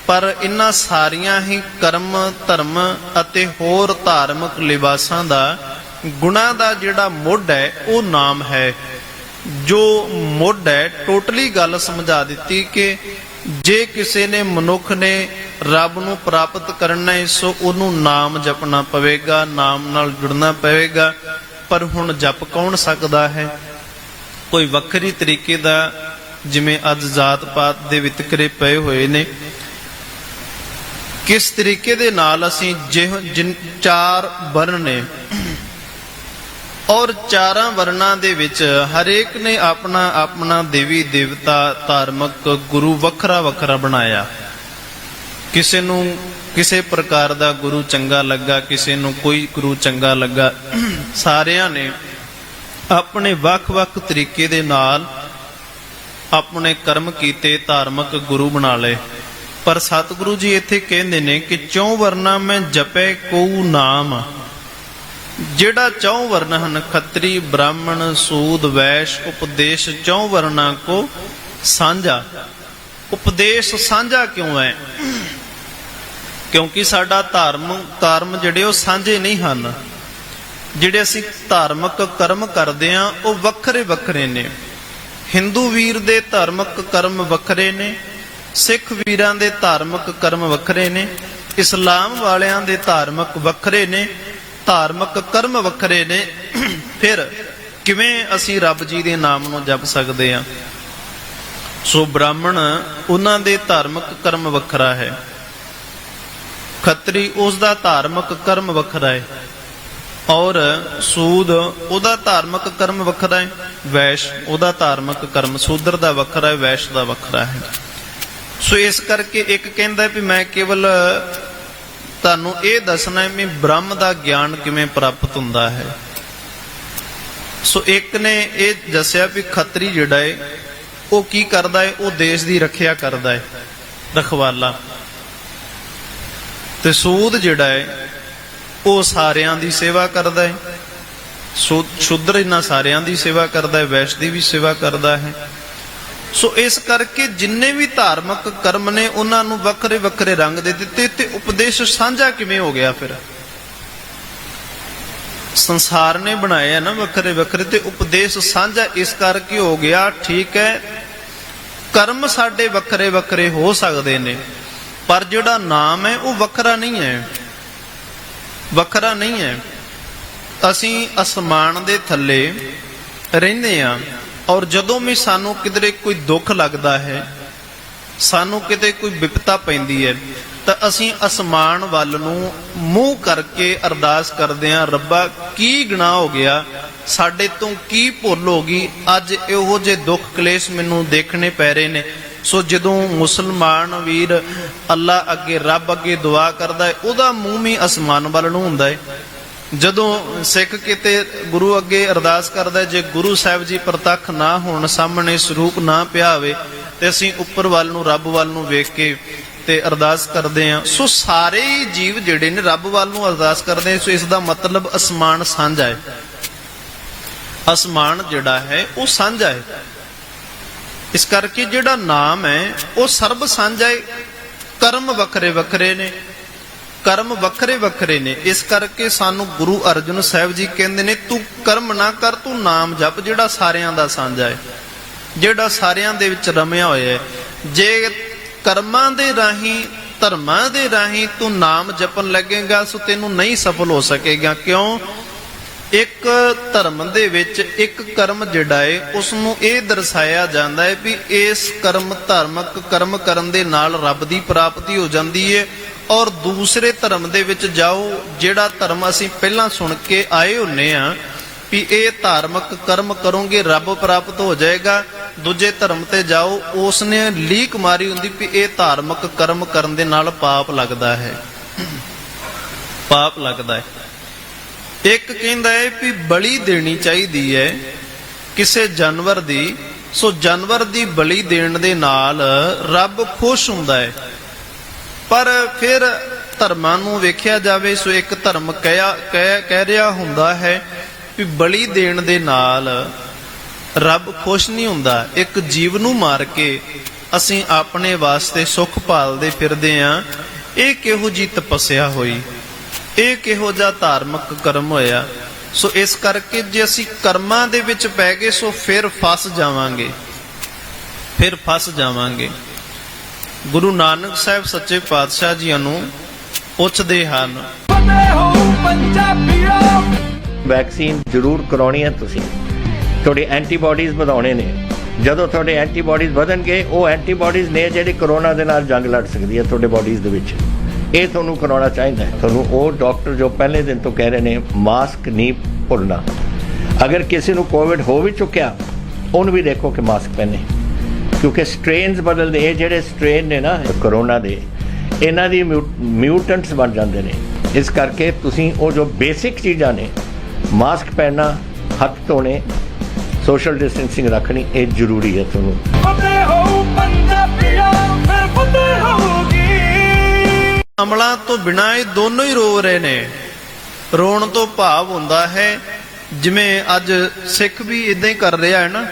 ਪਰ ਇਹਨਾਂ ਸਾਰੀਆਂ ਹੀ ਕਰਮ, ਧਰਮ ਅਤੇ ਹੋਰ ਧਾਰਮਿਕ ਲਿਬਾਸਾਂ ਦਾ, ਗੁਣਾਂ ਦਾ ਜਿਹੜਾ ਮੁੱਢ ਹੈ ਉਹ ਨਾਮ ਹੈ। ਜੋ ਮੁੱਢ ਹੈ, ਟੋਟਲੀ ਗੱਲ ਸਮਝਾ ਦਿੱਤੀ ਕਿ ਜੇ ਕਿਸੇ ਨੇ, ਮਨੁੱਖ ਨੇ ਰੱਬ ਨੂੰ ਪ੍ਰਾਪਤ ਕਰਨਾ ਹੈ, ਸੋ ਉਹਨੂੰ ਨਾਮ ਜਪਣਾ ਪਵੇਗਾ, ਨਾਮ ਨਾਲ ਜੁੜਨਾ ਪਵੇਗਾ। ਪਰ ਹੁਣ ਜਪ ਕੌਣ ਸਕਦਾ ਹੈ? ਕੋਈ ਵੱਖਰੀ ਤਰੀਕੇ ਦਾ, ਜਿਵੇਂ ਅੱਜ ਜਾਤ ਪਾਤ ਦੇ ਵਿਤਕਰੇ ਪਏ ਹੋਏ ਨੇ, ਕਿਸ ਤਰੀਕੇ ਦੇ ਨਾਲ ਅਸੀਂ ਚਾਰ ਵਰਨ ਨੇ, ਔਰ ਚਾਰਾਂ ਵਰਨਾਂ ਦੇ ਵਿੱਚ ਹਰੇਕ ਨੇ ਆਪਣਾ ਆਪਣਾ ਦੇਵੀ ਦੇਵਤਾ, ਧਾਰਮਿਕ ਗੁਰੂ ਵੱਖਰਾ ਵੱਖਰਾ ਬਣਾਇਆ। ਕਿਸੇ ਨੂੰ ਕਿਸੇ ਪ੍ਰਕਾਰ ਦਾ ਗੁਰੂ ਚੰਗਾ ਲੱਗਾ, ਕਿਸੇ ਨੂੰ ਕੋਈ ਗੁਰੂ ਚੰਗਾ ਲੱਗਾ। ਸਾਰਿਆਂ ਨੇ ਆਪਣੇ ਵੱਖ-ਵੱਖ ਤਰੀਕੇ ਦੇ ਨਾਲ ਆਪਣੇ ਕਰਮ ਕੀਤੇ, ਧਾਰਮਿਕ ਗੁਰੂ ਬਣਾ ਲਏ। ਪਰ ਸਤਿਗੁਰੂ ਜੀ ਇੱਥੇ ਕਹਿੰਦੇ ਨੇ ਕਿ ਚੌਂ ਵਰਨਾ ਮੈਂ ਜਪੇ ਕਉ ਨਾਮ। ਜਿਹੜਾ ਚੌਂ ਵਰਨ ਹਨ, ਖੱਤਰੀ, ਬ੍ਰਾਹਮਣ, ਸੂਦ, ਵੈਸ਼, ਉਪਦੇਸ਼, ਚੌਂ ਵਰਨਾ ਕੋ ਸਾਂਝਾ। ਉਪਦੇਸ਼ ਸਾਂਝਾ ਕਿਉਂ ਹੈ? ਕਿਉਂਕਿ ਸਾਡਾ ਧਰਮ ਜਿਹੜੇ ਉਹ ਸਾਂਝੇ ਨਹੀਂ ਹਨ। ਜਿਹੜੇ ਅਸੀਂ ਧਾਰਮਿਕ ਕਰਮ ਕਰਦੇ ਹਾਂ ਉਹ ਵੱਖਰੇ ਵੱਖਰੇ ਨੇ। ਹਿੰਦੂ ਵੀਰ ਦੇ ਧਾਰਮਿਕ ਕਰਮ ਵੱਖਰੇ ਨੇ, ਸਿੱਖ ਵੀਰਾਂ ਦੇ ਧਾਰਮਿਕ ਕਰਮ ਵੱਖਰੇ ਨੇ, ਇਸਲਾਮ ਵਾਲਿਆਂ ਦੇ ਧਾਰਮਿਕ ਵੱਖਰੇ ਨੇ, ਧਾਰਮਿਕ ਕਰਮ ਵੱਖਰੇ ਨੇ। ਫਿਰ ਕਿਵੇਂ ਅਸੀਂ ਰੱਬ ਜੀ ਦੇ ਨਾਮ ਨੂੰ ਜਪ ਸਕਦੇ ਹਾਂ? ਸੋ ਬ੍ਰਾਹਮਣ, ਉਹਨਾਂ ਦੇ ਧਾਰਮਿਕ ਕਰਮ ਵੱਖਰਾ ਹੈ। ਖੱਤਰੀ, ਉਸ ਦਾ ਧਾਰਮਿਕ ਕਰਮ ਵੱਖਰਾ ਹੈ। ਔਰ ਸੂਦ, ਉਹਦਾ ਧਾਰਮਿਕ ਕਰਮ ਵੱਖਰਾ ਹੈ। ਵੈਸ਼, ਉਹਦਾ ਧਾਰਮਿਕ ਕਰਮ, ਸੂਦਰ ਦਾ ਵੱਖਰਾ ਹੈ, ਵੈਸ਼ ਦਾ ਵੱਖਰਾ ਹੈ। ਸੋ ਇਸ ਕਰਕੇ ਇੱਕ ਕਹਿੰਦਾ ਵੀ ਮੈਂ ਕੇਵਲ ਤੁਹਾਨੂੰ ਇਹ ਦੱਸਣਾ ਹੈ ਵੀ ਬ੍ਰਹਮ ਦਾ ਗਿਆਨ ਕਿਵੇਂ ਪ੍ਰਾਪਤ ਹੁੰਦਾ ਹੈ। ਸੋ ਇੱਕ ਨੇ ਇਹ ਦੱਸਿਆ ਵੀ ਖੱਤਰੀ ਜਿਹੜਾ ਹੈ ਉਹ ਕੀ ਕਰਦਾ ਹੈ? ਉਹ ਦੇਸ਼ ਦੀ ਰੱਖਿਆ ਕਰਦਾ ਹੈ, ਰਖਵਾਲਾ। ਤੇ ਸੂਦ ਜਿਹੜਾ ਹੈ ਉਹ ਸਾਰਿਆਂ ਦੀ ਸੇਵਾ ਕਰਦਾ ਹੈ। ਸ਼ੂਦਰ ਇਹਨਾਂ ਸਾਰਿਆਂ ਦੀ ਸੇਵਾ ਕਰਦਾ ਹੈ, ਵੈਸ਼ ਦੀ ਵੀ ਸੇਵਾ ਕਰਦਾ ਹੈ। ਸੋ ਇਸ ਕਰਕੇ ਜਿੰਨੇ ਵੀ ਧਾਰਮਿਕ ਕਰਮ ਨੇ ਉਹਨਾਂ ਨੂੰ ਵੱਖਰੇ ਵੱਖਰੇ ਰੰਗ ਦੇ ਦਿੱਤੇ। ਤੇ ਉਪਦੇਸ਼ ਸਾਂਝਾ ਕਿਵੇਂ ਹੋ ਗਿਆ? ਫਿਰ ਸੰਸਾਰ ਨੇ ਬਣਾਇਆ ਨਾ ਵੱਖਰੇ ਵੱਖਰੇ, ਤੇ ਉਪਦੇਸ਼ ਸਾਂਝਾ ਇਸ ਕਰਕੇ ਹੋ ਗਿਆ। ਠੀਕ ਹੈ, ਕਰਮ ਸਾਡੇ ਵੱਖਰੇ ਵੱਖਰੇ ਹੋ ਸਕਦੇ ਨੇ, ਪਰ ਜਿਹੜਾ ਨਾਮ ਹੈ ਉਹ ਵੱਖਰਾ ਨਹੀਂ ਹੈ, ਵੱਖਰਾ ਨਹੀਂ ਹੈ। ਅਸੀਂ ਅਸਮਾਨ ਦੇ ਥੱਲੇ ਰਹਿੰਦੇ ਹਾਂ, ਔਰ ਜਦੋਂ ਵੀ ਸਾਨੂੰ ਕਿਧਰੇ ਕੋਈ ਦੁੱਖ ਲੱਗਦਾ ਹੈ, ਸਾਨੂੰ ਕਿਤੇ ਕੋਈ ਵਿਪਤਾ ਪੈਂਦੀ ਹੈ, ਤਾਂ ਅਸੀਂ ਅਸਮਾਨ ਵੱਲ ਨੂੰ ਮੂੰਹ ਕਰਕੇ ਅਰਦਾਸ ਕਰਦੇ ਹਾਂ, ਰੱਬਾ ਕੀ ਗੁਨਾਹ ਹੋ ਗਿਆ, ਸਾਡੇ ਤੋਂ ਕੀ ਭੁੱਲ ਹੋ ਗਈ, ਅੱਜ ਇਹੋ ਜਿਹੇ ਦੁੱਖ ਕਲੇਸ਼ ਮੈਨੂੰ ਦੇਖਣੇ ਪੈ ਰਹੇ ਨੇ। ਸੋ ਜਦੋਂ ਮੁਸਲਮਾਨ ਵੀਰ ਅੱਲਾ ਅੱਗੇ, ਰੱਬ ਅੱਗੇ ਦੁਆ ਕਰਦਾ ਹੈ, ਉਹਦਾ ਮੂੰਹ ਵੀ ਅਸਮਾਨ ਵੱਲ ਨੂੰ ਹੁੰਦਾ ਹੈ। ਜਦੋਂ ਸਿੱਖ ਕਿਤੇ ਗੁਰੂ ਅੱਗੇ ਅਰਦਾਸ ਕਰਦਾ, ਜੇ ਗੁਰੂ ਸਾਹਿਬ ਜੀ ਪ੍ਰਤੱਖ ਨਾ ਹੋਣ, ਸਾਹਮਣੇ ਸਰੂਪ ਨਾ ਪਿਆ ਹੋਵੇ, ਤੇ ਅਸੀਂ ਉੱਪਰ ਵੱਲ ਨੂੰ, ਰੱਬ ਵੱਲ ਨੂੰ ਵੇਖ ਕੇ ਤੇ ਅਰਦਾਸ ਕਰਦੇ ਹਾਂ। ਸੋ ਸਾਰੇ ਜੀਵ ਜਿਹੜੇ ਨੇ ਰੱਬ ਵੱਲ ਨੂੰ ਅਰਦਾਸ ਕਰਦੇ। ਸੋ ਇਸ ਦਾ ਮਤਲਬ ਅਸਮਾਨ ਸਾਂਝਾ ਹੈ, ਅਸਮਾਨ ਜਿਹੜਾ ਹੈ ਉਹ ਸਾਂਝਾ ਹੈ। ਇਸ ਕਰਕੇ ਜਿਹੜਾ ਨਾਮ ਹੈ ਉਹ ਸਰਬ ਸਾਂਝਾ ਹੈ। ਕਰਮ ਵੱਖਰੇ ਵੱਖਰੇ ਨੇ, ਕਰਮ ਵੱਖਰੇ ਵੱਖਰੇ ਨੇ। ਇਸ ਕਰਕੇ ਸਾਨੂੰ ਗੁਰੂ ਅਰਜਨ ਸਾਹਿਬ ਜੀ ਕਹਿੰਦੇ ਨੇ, ਤੂੰ ਕਰਮ ਨਾ ਕਰ, ਤੂੰ ਨਾਮ ਜਪ, ਜਿਹੜਾ ਸਾਰਿਆਂ ਦਾ ਸਾਂਝਾ ਹੈ, ਜਿਹੜਾ ਸਾਰਿਆਂ ਦੇ ਵਿੱਚ ਰਮਿਆ ਹੋਇਆ ਹੈ। ਜੇ ਕਰਮਾਂ ਦੇ ਰਾਹੀਂ, ਧਰਮਾਂ ਦੇ ਰਾਹੀਂ ਤੂੰ ਨਾਮ ਜਪਣ ਲੱਗੇਗਾ ਸੋ ਤੈਨੂੰ ਨਹੀਂ ਸਫਲ ਹੋ ਸਕੇਗਾ। ਕਿਉਂ? ਇੱਕ ਧਰਮ ਦੇ ਵਿੱਚ ਇੱਕ ਕਰਮ ਜਿਹੜਾ ਹੈ ਉਸ ਨੂੰ ਇਹ ਦਰਸਾਇਆ ਜਾਂਦਾ ਹੈ ਵੀ ਇਸ ਕਰਮ, ਧਾਰਮਿਕ ਕਰਮ ਕਰਨ ਦੇ ਨਾਲ ਰੱਬ ਦੀ ਪ੍ਰਾਪਤੀ ਹੋ ਜਾਂਦੀ ਹੈ। ਔਰ ਦੂਸਰੇ ਧਰਮ ਦੇ ਵਿੱਚ ਜਾਓ, ਜਿਹੜਾ ਧਰਮ ਅਸੀਂ ਪਹਿਲਾਂ ਸੁਣ ਕੇ ਆਏ ਹੁੰਨੇ ਆ ਵੀ ਇਹ ਧਾਰਮਿਕ ਕਰਮ ਕਰੋਗੇ ਰੱਬ ਪ੍ਰਾਪਤ ਹੋ ਜਾਏਗਾ, ਦੂਜੇ ਧਰਮ ਤੇ ਜਾਓ, ਉਸ ਨੇ ਲੀਕ ਮਾਰੀ ਹੁੰਦੀ ਵੀ ਇਹ ਧਾਰਮਿਕ ਕਰਮ ਕਰਨ ਦੇ ਨਾਲ ਪਾਪ ਲੱਗਦਾ ਹੈ, ਪਾਪ ਲੱਗਦਾ ਹੈ। ਇੱਕ ਕਹਿੰਦਾ ਹੈ ਵੀ ਬਲੀ ਦੇਣੀ ਚਾਹੀਦੀ ਹੈ ਕਿਸੇ ਜਾਨਵਰ ਦੀ, ਸੋ ਜਾਨਵਰ ਦੀ ਬਲੀ ਦੇਣ ਦੇ ਨਾਲ ਰੱਬ ਖੁਸ਼ ਹੁੰਦਾ ਹੈ। ਪਰ ਫਿਰ ਧਰਮਾਂ ਨੂੰ ਵੇਖਿਆ ਜਾਵੇ ਸੋ ਇੱਕ ਧਰਮ ਕਹਿ ਰਿਹਾ ਹੁੰਦਾ ਹੈ ਵੀ ਬਲੀ ਦੇਣ ਦੇ ਨਾਲ ਰੱਬ ਖੁਸ਼ ਨਹੀਂ ਹੁੰਦਾ। ਇੱਕ ਜੀਵ ਨੂੰ ਮਾਰ ਕੇ ਅਸੀਂ ਆਪਣੇ ਵਾਸਤੇ ਸੁੱਖ ਭਾਲਦੇ ਫਿਰਦੇ ਆਂ। ਇਹ ਕਿਹੋ ਜੀ ਤਪੱਸਿਆ ਹੋਈ, ਇਹ ਕਿਹੋ ਜਿਹਾ ਧਾਰਮਿਕ ਕਰਮ ਹੋਇਆ। ਸੋ ਇਸ ਕਰਕੇ ਜੇ ਅਸੀਂ ਕਰਮਾਂ ਦੇ ਵਿੱਚ ਪੈ ਗਏ ਸੋ ਫਿਰ ਫਸ ਜਾਵਾਂਗੇ, ਫਿਰ ਫਸ ਜਾਵਾਂਗੇ। ਗੁਰੂ ਨਾਨਕ ਸਾਹਿਬ ਸੱਚੇ ਪਾਤਸ਼ਾਹ ਜੀਆਂ ਨੂੰ ਪੁੱਛਦੇ ਹਨ, ਵੈਕਸੀਨ ਜ਼ਰੂਰ ਕਰਾਉਣੀ ਹੈ ਤੁਸੀਂ, ਤੁਹਾਡੇ ਐਂਟੀਬਾਡੀਜ਼ ਵਧਾਉਣੇ ਨੇ। ਜਦੋਂ ਤੁਹਾਡੇ ਐਂਟੀਬਾਡੀਜ਼ ਵਧਣਗੇ, ਉਹ ਐਂਟੀਬਾਡੀਜ਼ ਨੇ ਜਿਹੜੀ ਕਰੋਨਾ ਦੇ ਨਾਲ ਜੰਗ ਲੜ ਸਕਦੀ ਹੈ ਤੁਹਾਡੇ ਬਾਡੀਜ਼ ਦੇ ਵਿੱਚ। ਇਹ ਤੁਹਾਨੂੰ ਕਰਾਉਣਾ ਚਾਹੀਦਾ ਹੈ। ਤੁਹਾਨੂੰ ਉਹ ਡਾਕਟਰ ਜੋ ਪਹਿਲੇ ਦਿਨ ਤੋਂ ਕਹਿ ਰਹੇ ਨੇ ਮਾਸਕ ਨਹੀਂ ਭੁੱਲਣਾ। ਅਗਰ ਕਿਸੇ ਨੂੰ ਕੋਵਿਡ ਹੋ ਵੀ ਚੁੱਕਿਆ, ਉਹਨੂੰ ਵੀ ਦੇਖੋ ਕਿ ਮਾਸਕ ਪਹਿਨੇ, ਕਿਉਂਕਿ ਸਟ੍ਰੇਨਸ ਬਦਲਦੇ। ਇਹ ਜਿਹੜੇ ਸਟ੍ਰੇਨ ਨੇ ਨਾ ਕਰੋਨਾ ਦੇ, ਇਹਨਾਂ ਦੀ ਮਿਊਟੈਂਟਸ ਬਣ ਜਾਂਦੇ ਨੇ। ਇਸ ਕਰਕੇ ਤੁਸੀਂ ਉਹ ਜੋ ਬੇਸਿਕ ਚੀਜ਼ਾਂ ਨੇ, ਮਾਸਕ ਪਹਿਨਣਾ, ਹੱਥ ਧੋਣੇ, ਸੋਸ਼ਲ ਡਿਸਟੈਂਸਿੰਗ ਰੱਖਣੀ, ਇਹ ਜ਼ਰੂਰੀ ਹੈ ਤੁਹਾਨੂੰ। ਅਮਲਾਂ ਤੋਂ ਬਿਨਾਂ ਇਹ ਦੋਨੋਂ ਹੀ ਰੋ ਰਹੇ ਨੇ। ਰੋਣ ਤੋਂ ਭਾਵ ਹੁੰਦਾ ਹੈ, ਜਿਵੇਂ ਅੱਜ ਸਿੱਖ ਵੀ ਇਦਾਂ ਹੀ ਕਰ ਰਿਹਾ ਹੈ ਨਾ,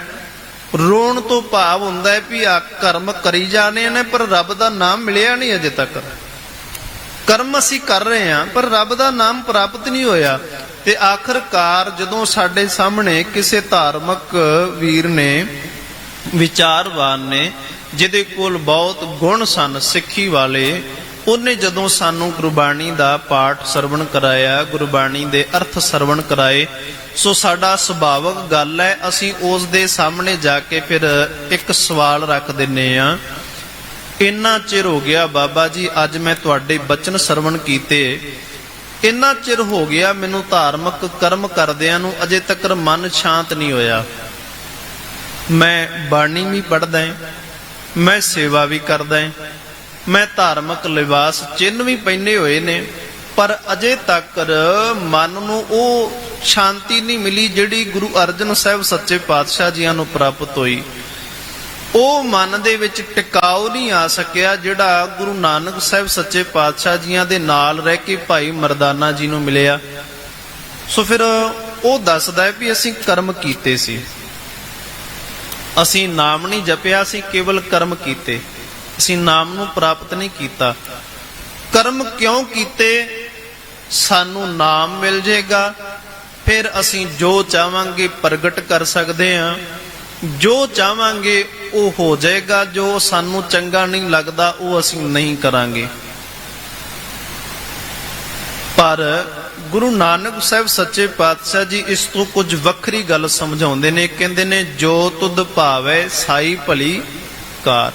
ਰੋਣ ਤੋਂ ਭਾਵ ਹੁੰਦਾ ਹੈ ਵੀ ਆ ਕਰਮ ਕਰੀ ਜਾਣੇ ਨੇ ਪਰ ਰੱਬ ਦਾ ਨਾਮ ਮਿਲਿਆ ਨਹੀਂ ਅਜੇ ਤੱਕ। ਕਰਮ ਅਸੀਂ ਕਰ ਰਹੇ ਹਾਂ ਪਰ ਰੱਬ ਦਾ ਨਾਮ ਪ੍ਰਾਪਤ ਨਹੀਂ ਹੋਇਆ। ਤੇ ਆਖਰਕਾਰ ਜਦੋਂ ਸਾਡੇ ਸਾਹਮਣੇ ਕਿਸੇ ਧਾਰਮਿਕ ਵੀਰ ਨੇ, ਵਿਚਾਰਵਾਨ ਨੇ, ਜਿਹਦੇ ਕੋਲ ਬਹੁਤ ਗੁਣ ਸਨ ਸਿੱਖੀ ਵਾਲੇ, ਉਹਨੇ ਜਦੋਂ ਸਾਨੂੰ ਗੁਰਬਾਣੀ ਦਾ ਪਾਠ ਸਰਵਣ ਕਰਾਇਆ, ਗੁਰਬਾਣੀ ਦੇ ਅਰਥ ਸਰਵਣ ਕਰਾਏ, ਸੋ ਸਾਡਾ ਸੁਭਾਵਿਕ ਗੱਲ ਹੈ ਅਸੀਂ ਉਸ ਦੇ ਸਾਹਮਣੇ ਜਾ ਕੇ ਫਿਰ ਇੱਕ ਸਵਾਲ ਰੱਖ ਦਿੰਨੇ ਆ, ਇੰਨਾ ਚਿਰ ਹੋ ਗਿਆ ਬਾਬਾ ਜੀ ਅੱਜ ਮੈਂ ਤੁਹਾਡੇ ਬਚਨ ਸਰਵਣ ਕੀਤੇ, ਇੰਨਾ ਚਿਰ ਹੋ ਗਿਆ ਮੈਨੂੰ ਧਾਰਮਿਕ ਕਰਮ ਕਰਦਿਆਂ ਨੂੰ, ਅਜੇ ਤੱਕ ਮਨ ਸ਼ਾਂਤ ਨਹੀਂ ਹੋਇਆ। ਮੈਂ ਬਾਣੀ ਵੀ ਪੜ੍ਹਦਾ, ਮੈਂ ਸੇਵਾ ਵੀ ਕਰਦਾ, ਮੈਂ ਧਾਰਮਿਕ ਲਿਬਾਸ ਚਿੰਨ੍ਹ ਵੀ ਪਹਿਨੇ ਹੋਏ ਨੇ, ਪਰ ਅਜੇ ਤੱਕ ਮਨ ਨੂੰ ਉਹ ਸ਼ਾਂਤੀ ਨਹੀਂ ਮਿਲੀ ਜਿਹੜੀ ਗੁਰੂ ਅਰਜਨ ਸਾਹਿਬ ਸੱਚੇ ਪਾਤਸ਼ਾਹ ਜੀਆਂ ਨੂੰ ਪ੍ਰਾਪਤ ਹੋਈ। ਉਹ ਮਨ ਦੇ ਵਿੱਚ ਟਿਕਾਉ ਨਹੀਂ ਆ ਸਕਿਆ ਜਿਹੜਾ ਗੁਰੂ ਨਾਨਕ ਸਾਹਿਬ ਸੱਚੇ ਪਾਤਸ਼ਾਹ ਜੀਆਂ ਦੇ ਨਾਲ ਰਹਿ ਕੇ ਭਾਈ ਮਰਦਾਨਾ ਜੀ ਨੂੰ ਮਿਲਿਆ। ਸੋ ਫਿਰ ਉਹ ਦੱਸਦਾ ਹੈ ਵੀ ਅਸੀਂ ਕਰਮ ਕੀਤੇ ਸੀ, ਅਸੀਂ ਨਾਮ ਨਹੀਂ ਜਪਿਆ, ਅਸੀਂ ਕੇਵਲ ਕਰਮ ਕੀਤੇ, ਅਸੀਂ ਨਾਮ ਨੂੰ ਪ੍ਰਾਪਤ ਨਹੀਂ ਕੀਤਾ। ਕਰਮ ਕਿਉਂ ਕੀਤੇ? ਸਾਨੂੰ ਨਾਮ ਮਿਲ ਜਾਏਗਾ, ਫਿਰ ਅਸੀਂ ਜੋ ਚਾਹਾਂਗੇ ਪ੍ਰਗਟ ਕਰ ਸਕਦੇ ਹਾਂ, ਜੋ ਚਾਹਾਂਗੇ ਉਹ ਹੋ ਜਾਏਗਾ, ਜੋ ਸਾਨੂੰ ਚੰਗਾ ਨਹੀਂ ਲੱਗਦਾ ਉਹ ਅਸੀਂ ਨਹੀਂ ਕਰਾਂਗੇ। ਪਰ ਗੁਰੂ ਨਾਨਕ ਸਾਹਿਬ ਸੱਚੇ ਪਾਤਸ਼ਾਹ ਜੀ ਇਸ ਤੋਂ ਕੁਝ ਵੱਖਰੀ ਗੱਲ ਸਮਝਾਉਂਦੇ ਨੇ। ਕਹਿੰਦੇ ਨੇ ਜੋ ਤੁਧ ਭਾਵੈ ਸਾਈ ਭਲੀ ਕਾਰ।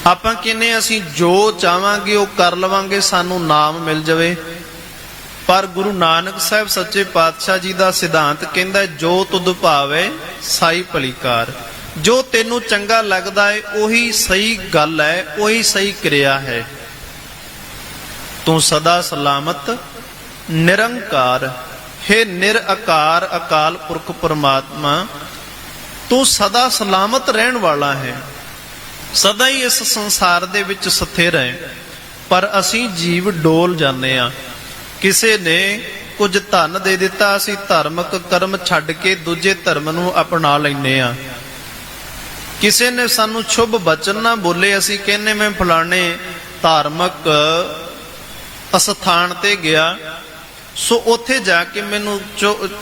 ਆਪਾਂ ਕਹਿੰਦੇ ਅਸੀਂ ਜੋ ਚਾਹਾਂਗੇ ਉਹ ਕਰ ਲਵਾਂਗੇ, ਸਾਨੂੰ ਨਾਮ ਮਿਲ ਜਾਵੇ, ਪਰ ਗੁਰੂ ਨਾਨਕ ਸਾਹਿਬ ਸੱਚੇ ਪਾਤਸ਼ਾਹ ਜੀ ਦਾ ਸਿਧਾਂਤ ਕਹਿੰਦਾ ਜੋ ਤੁਧ ਭਾਵੈ ਸਾਈ ਭਲੀ ਕਾਰ। ਜੋ ਤੈਨੂੰ ਚੰਗਾ ਲੱਗਦਾ ਹੈ ਉਹੀ ਸਹੀ ਗੱਲ ਹੈ, ਉਹੀ ਸਹੀ ਕਿਰਿਆ ਹੈ। ਤੂੰ ਸਦਾ ਸਲਾਮਤ ਨਿਰੰਕਾਰ, ਹੈ ਨਿਰਆਕਾਰ ਅਕਾਲ ਪੁਰਖ ਪਰਮਾਤਮਾ, ਤੂੰ ਸਦਾ ਸਲਾਮਤ ਰਹਿਣ ਵਾਲਾ ਹੈ, ਸਦਾ ਹੀ ਇਸ ਸੰਸਾਰ ਦੇ ਵਿੱਚ ਸਥਿਰ ਹੈ। ਪਰ ਅਸੀਂ ਜੀਵ ਡੋਲ ਜਾਂਦੇ ਆ। ਕਿਸੇ ਨੇ ਕੁਝ ਧਨ ਦੇ ਦਿੱਤਾ, ਅਸੀਂ ਧਾਰਮਿਕ ਕਰਮ ਛੱਡ ਕੇ ਦੂਜੇ ਧਰਮ ਨੂੰ ਅਪਣਾ ਲੈਂਦੇ ਆ। ਕਿਸੇ ਨੇ ਸਾਨੂੰ ਸ਼ੁਭ ਬਚਨ ਨਾ ਬੋਲੇ, ਅਸੀਂ ਕਹਿੰਨੇ ਮੈਂ ਫਲਾਣੇ ਧਾਰਮਿਕ ਅਸਥਾਨ ਤੇ ਗਿਆ, ਸੋ ਉੱਥੇ ਜਾ ਕੇ ਮੈਨੂੰ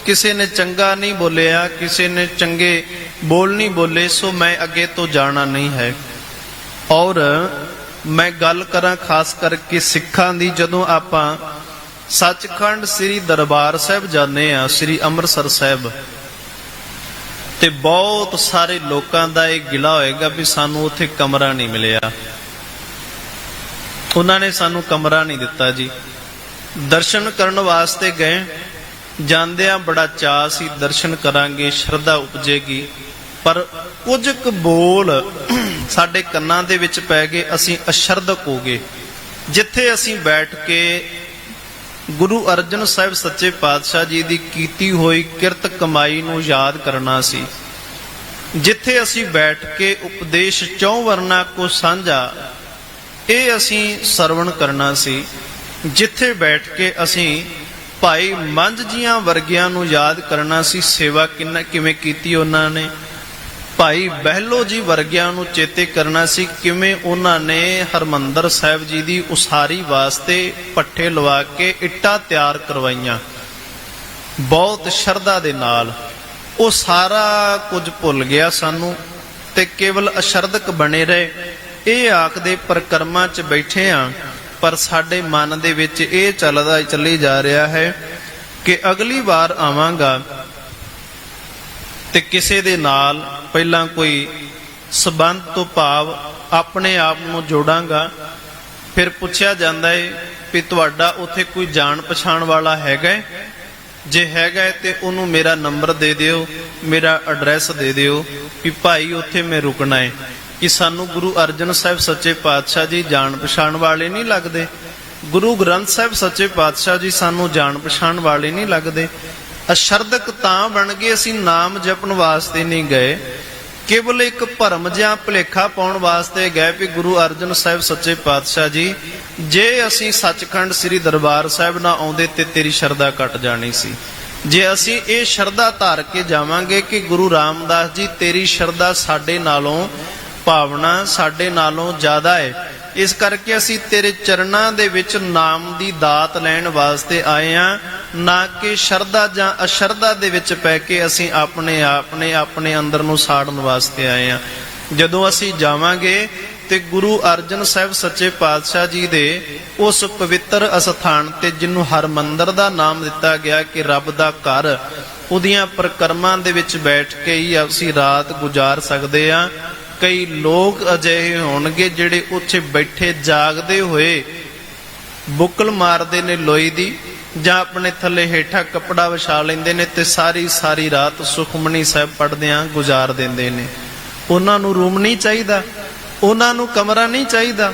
ਕਿਸੇ ਨੇ ਚੰਗਾ ਨਹੀਂ ਬੋਲਿਆ, ਕਿਸੇ ਨੇ ਚੰਗੇ ਬੋਲ ਨਹੀਂ ਬੋਲੇ, ਸੋ ਮੈਂ ਅੱਗੇ ਤੋਂ ਜਾਣਾ ਨਹੀਂ ਹੈ। ਔਰ ਮੈਂ ਗੱਲ ਕਰਾਂ ਖਾਸ ਕਰਕੇ ਸਿੱਖਾਂ ਦੀ, ਜਦੋਂ ਆਪਾਂ ਸੱਚਖੰਡ ਸ੍ਰੀ ਦਰਬਾਰ ਸਾਹਿਬ ਜਾਂਦੇ ਆ, ਸ੍ਰੀ ਅੰਮ੍ਰਿਤਸਰ ਸਾਹਿਬ, ਤੇ ਬਹੁਤ ਸਾਰੇ ਲੋਕਾਂ ਦਾ ਇਹ ਗਿਲਾ ਹੋਏਗਾ ਵੀ ਸਾਨੂੰ ਉੱਥੇ ਕਮਰਾ ਨਹੀਂ ਮਿਲਿਆ, ਉਹਨਾਂ ਨੇ ਸਾਨੂੰ ਕਮਰਾ ਨਹੀਂ ਦਿੱਤਾ ਜੀ। ਦਰਸ਼ਨ ਕਰਨ ਵਾਸਤੇ ਗਏ, ਜਾਂਦਿਆਂ ਬੜਾ ਚਾਅ ਸੀ, ਦਰਸ਼ਨ ਕਰਾਂਗੇ, ਸ਼ਰਧਾ ਉਪਜੇਗੀ, ਪਰ ਕੁਝ ਕੁ ਬੋਲ ਸਾਡੇ ਕੰਨਾਂ ਦੇ ਵਿੱਚ ਪੈ ਗਏ, ਅਸੀਂ ਅਸ਼ਰਧਕ ਹੋ ਗਏ। ਜਿੱਥੇ ਅਸੀਂ ਬੈਠ ਕੇ ਗੁਰੂ ਅਰਜਨ ਸਾਹਿਬ ਸੱਚੇ ਪਾਤਸ਼ਾਹ ਜੀ ਦੀ ਕੀਤੀ ਹੋਈ ਕਿਰਤ ਕਮਾਈ ਨੂੰ ਯਾਦ ਕਰਨਾ ਸੀ, ਜਿੱਥੇ ਅਸੀਂ ਬੈਠ ਕੇ ਉਪਦੇਸ਼ ਚੌਂ ਵਰਨਾ ਕੋ ਸਾਂਝਾ ਇਹ ਅਸੀਂ ਸਰਵਣ ਕਰਨਾ ਸੀ, ਜਿੱਥੇ ਬੈਠ ਕੇ ਅਸੀਂ ਭਾਈ ਮੰਝ ਜੀਆਂ ਵਰਗਿਆਂ ਨੂੰ ਯਾਦ ਕਰਨਾ ਸੀ, ਸੇਵਾ ਕਿਵੇਂ ਕੀਤੀ ਉਹਨਾਂ ਨੇ। ਭਾਈ ਬਹਿਲੋ ਜੀ ਵਰਗਿਆਂ ਨੂੰ ਚੇਤੇ ਕਰਨਾ ਸੀ, ਕਿਵੇਂ ਉਹਨਾਂ ਨੇ ਹਰਮੰਦਰ ਸਾਹਿਬ ਜੀ ਦੀ ਉਸਾਰੀ ਵਾਸਤੇ ਪੱਠੇ ਲਵਾ ਕੇ ਇੱਟਾਂ ਤਿਆਰ ਕਰਵਾਈਆਂ ਬਹੁਤ ਸ਼ਰਧਾ ਦੇ ਨਾਲ। ਉਹ ਸਾਰਾ ਕੁਝ ਭੁੱਲ ਗਿਆ ਸਾਨੂੰ ਤੇ ਕੇਵਲ ਅਸ਼ਰਧਕ ਬਣੇ ਰਹੇ। ਇਹ ਆਖਦੇ ਪਰਕਰਮਾਂ 'ਚ ਬੈਠੇ ਆ, ਪਰ ਸਾਡੇ ਮਨ ਦੇ ਵਿੱਚ ਇਹ ਚੱਲੀ ਜਾ ਰਿਹਾ ਹੈ ਕਿ ਅਗਲੀ ਵਾਰ ਆਵਾਂਗਾ ਤੇ ਕਿਸੇ ਦੇ ਨਾਲ ਪਹਿਲਾਂ ਕੋਈ ਸਬੰਧ ਤੋਂ ਭਾਵ ਆਪਣੇ ਆਪ ਨੂੰ ਜੋੜਾਂਗਾ। ਫਿਰ ਪੁੱਛਿਆ ਜਾਂਦਾ ਹੈ ਵੀ ਤੁਹਾਡਾ ਉੱਥੇ ਕੋਈ ਜਾਣ ਪਛਾਣ ਵਾਲਾ ਹੈਗਾ? ਜੇ ਹੈਗਾ ਤੇ ਉਹਨੂੰ ਮੇਰਾ ਨੰਬਰ ਦੇ ਦਿਓ, ਮੇਰਾ ਐਡਰੈਸ ਦੇ ਦਿਓ ਵੀ ਭਾਈ ਉੱਥੇ ਮੈਂ ਰੁਕਣਾ ਹੈ। ਕਿ ਸਾਨੂੰ ਗੁਰੂ ਅਰਜਨ ਸਾਹਿਬ ਸੱਚੇ ਪਾਤਸ਼ਾਹ ਜੀ ਜਾਣ ਪਛਾਣ ਵਾਲੇ ਨਹੀਂ ਲੱਗਦੇ, ਗੁਰੂ ਗ੍ਰੰਥ ਸਾਹਿਬ ਸੱਚੇ ਪਾਤਸ਼ਾਹ ਜੀ ਸਾਨੂੰ ਜਾਣ ਪਛਾਣ ਵਾਲੇ ਨਹੀਂ ਲੱਗਦੇ। ਅਸ਼ਰਧਕ ਤਾਂ ਬਣ ਗਏ, ਅਸੀਂ ਨਾਮ ਜਪਣ ਵਾਸਤੇ ਨਹੀਂ ਗਏ, ਕੇਵਲ ਇੱਕ ਭਰਮ ਜਿਹਾ ਭੁਲੇਖਾ ਪਾਉਣ ਵਾਸਤੇ ਗਏ ਵੀ ਗੁਰੂ ਅਰਜਨ ਸਾਹਿਬ ਸੱਚੇ ਪਾਤਸ਼ਾਹ ਜੀ, ਜੇ ਅਸੀਂ ਸੱਚਖੰਡ ਸ੍ਰੀ ਦਰਬਾਰ ਸਾਹਿਬ ਨਾ ਆਉਂਦੇ ਤੇ ਤੇਰੀ ਸ਼ਰਧਾ ਕੱਟ ਜਾਣੀ ਸੀ। ਜੇ ਅਸੀਂ ਇਹ ਸ਼ਰਧਾ ਧਾਰ ਕੇ ਜਾਵਾਂਗੇ ਕਿ ਗੁਰੂ ਰਾਮਦਾਸ ਜੀ ਤੇਰੀ ਸ਼ਰਧਾ ਸਾਡੇ ਨਾਲੋਂ ਭਾਵਨਾ ਸਾਡੇ ਨਾਲੋਂ ਜ਼ਿਆਦਾ ਹੈ, ਇਸ ਕਰਕੇ ਅਸੀਂ ਤੇਰੇ ਚਰਨਾਂ ਦੇ ਵਿੱਚ ਨਾਮ ਦੀ ਦਾਤ ਲੈਣ ਵਾਸਤੇ ਆਏ ਹਾਂ, ਨਾ ਕਿ ਸ਼ਰਧਾ ਜਾਂ ਅਸ਼ਰਧਾ ਦੇ ਵਿੱਚ ਪੈ ਕੇ ਅਸੀਂ ਆਪਣੇ ਅੰਦਰ ਨੂੰ ਸਾੜਨ ਵਾਸਤੇ ਆਏ ਹਾਂ। ਜਦੋਂ ਅਸੀਂ ਜਾਵਾਂਗੇ ਤੇ ਗੁਰੂ ਅਰਜਨ ਸਾਹਿਬ ਸੱਚੇ ਪਾਤਸ਼ਾਹ ਜੀ ਦੇ ਉਸ ਪਵਿੱਤਰ ਅਸਥਾਨ ਤੇ, ਜਿਹਨੂੰ ਹਰਮੰਦਰ ਦਾ ਨਾਮ ਦਿੱਤਾ ਗਿਆ ਕਿ ਰੱਬ ਦਾ ਘਰ, ਉਹਦੀਆਂ ਪ੍ਰਕਰਮਾਂ ਦੇ ਵਿੱਚ ਬੈਠ ਕੇ ਹੀ ਅਸੀਂ ਰਾਤ ਗੁਜ਼ਾਰ ਸਕਦੇ ਹਾਂ। ਕਈ ਲੋਕ ਅਜਿਹੇ ਹੋਣਗੇ ਜਿਹੜੇ ਉੱਥੇ ਬੈਠੇ ਜਾਗਦੇ ਹੋਏ ਬੁੱਕਲ ਮਾਰਦੇ ਨੇ ਲੋਈ ਦੀ, ਜਾਂ ਆਪਣੇ ਥੱਲੇ ਹੇਠਾਂ ਕੱਪੜਾ ਵਿਛਾ ਲੈਂਦੇ ਨੇ ਤੇ ਸਾਰੀ ਰਾਤ ਸੁਖਮਨੀ ਸਾਹਿਬ ਪੜ੍ਹਦਿਆਂ ਗੁਜ਼ਾਰ ਦਿੰਦੇ ਨੇ। ਉਹਨਾਂ ਨੂੰ ਰੂਮ ਨਹੀਂ ਚਾਹੀਦਾ, ਉਹਨਾਂ ਨੂੰ ਕਮਰਾ ਨਹੀਂ ਚਾਹੀਦਾ।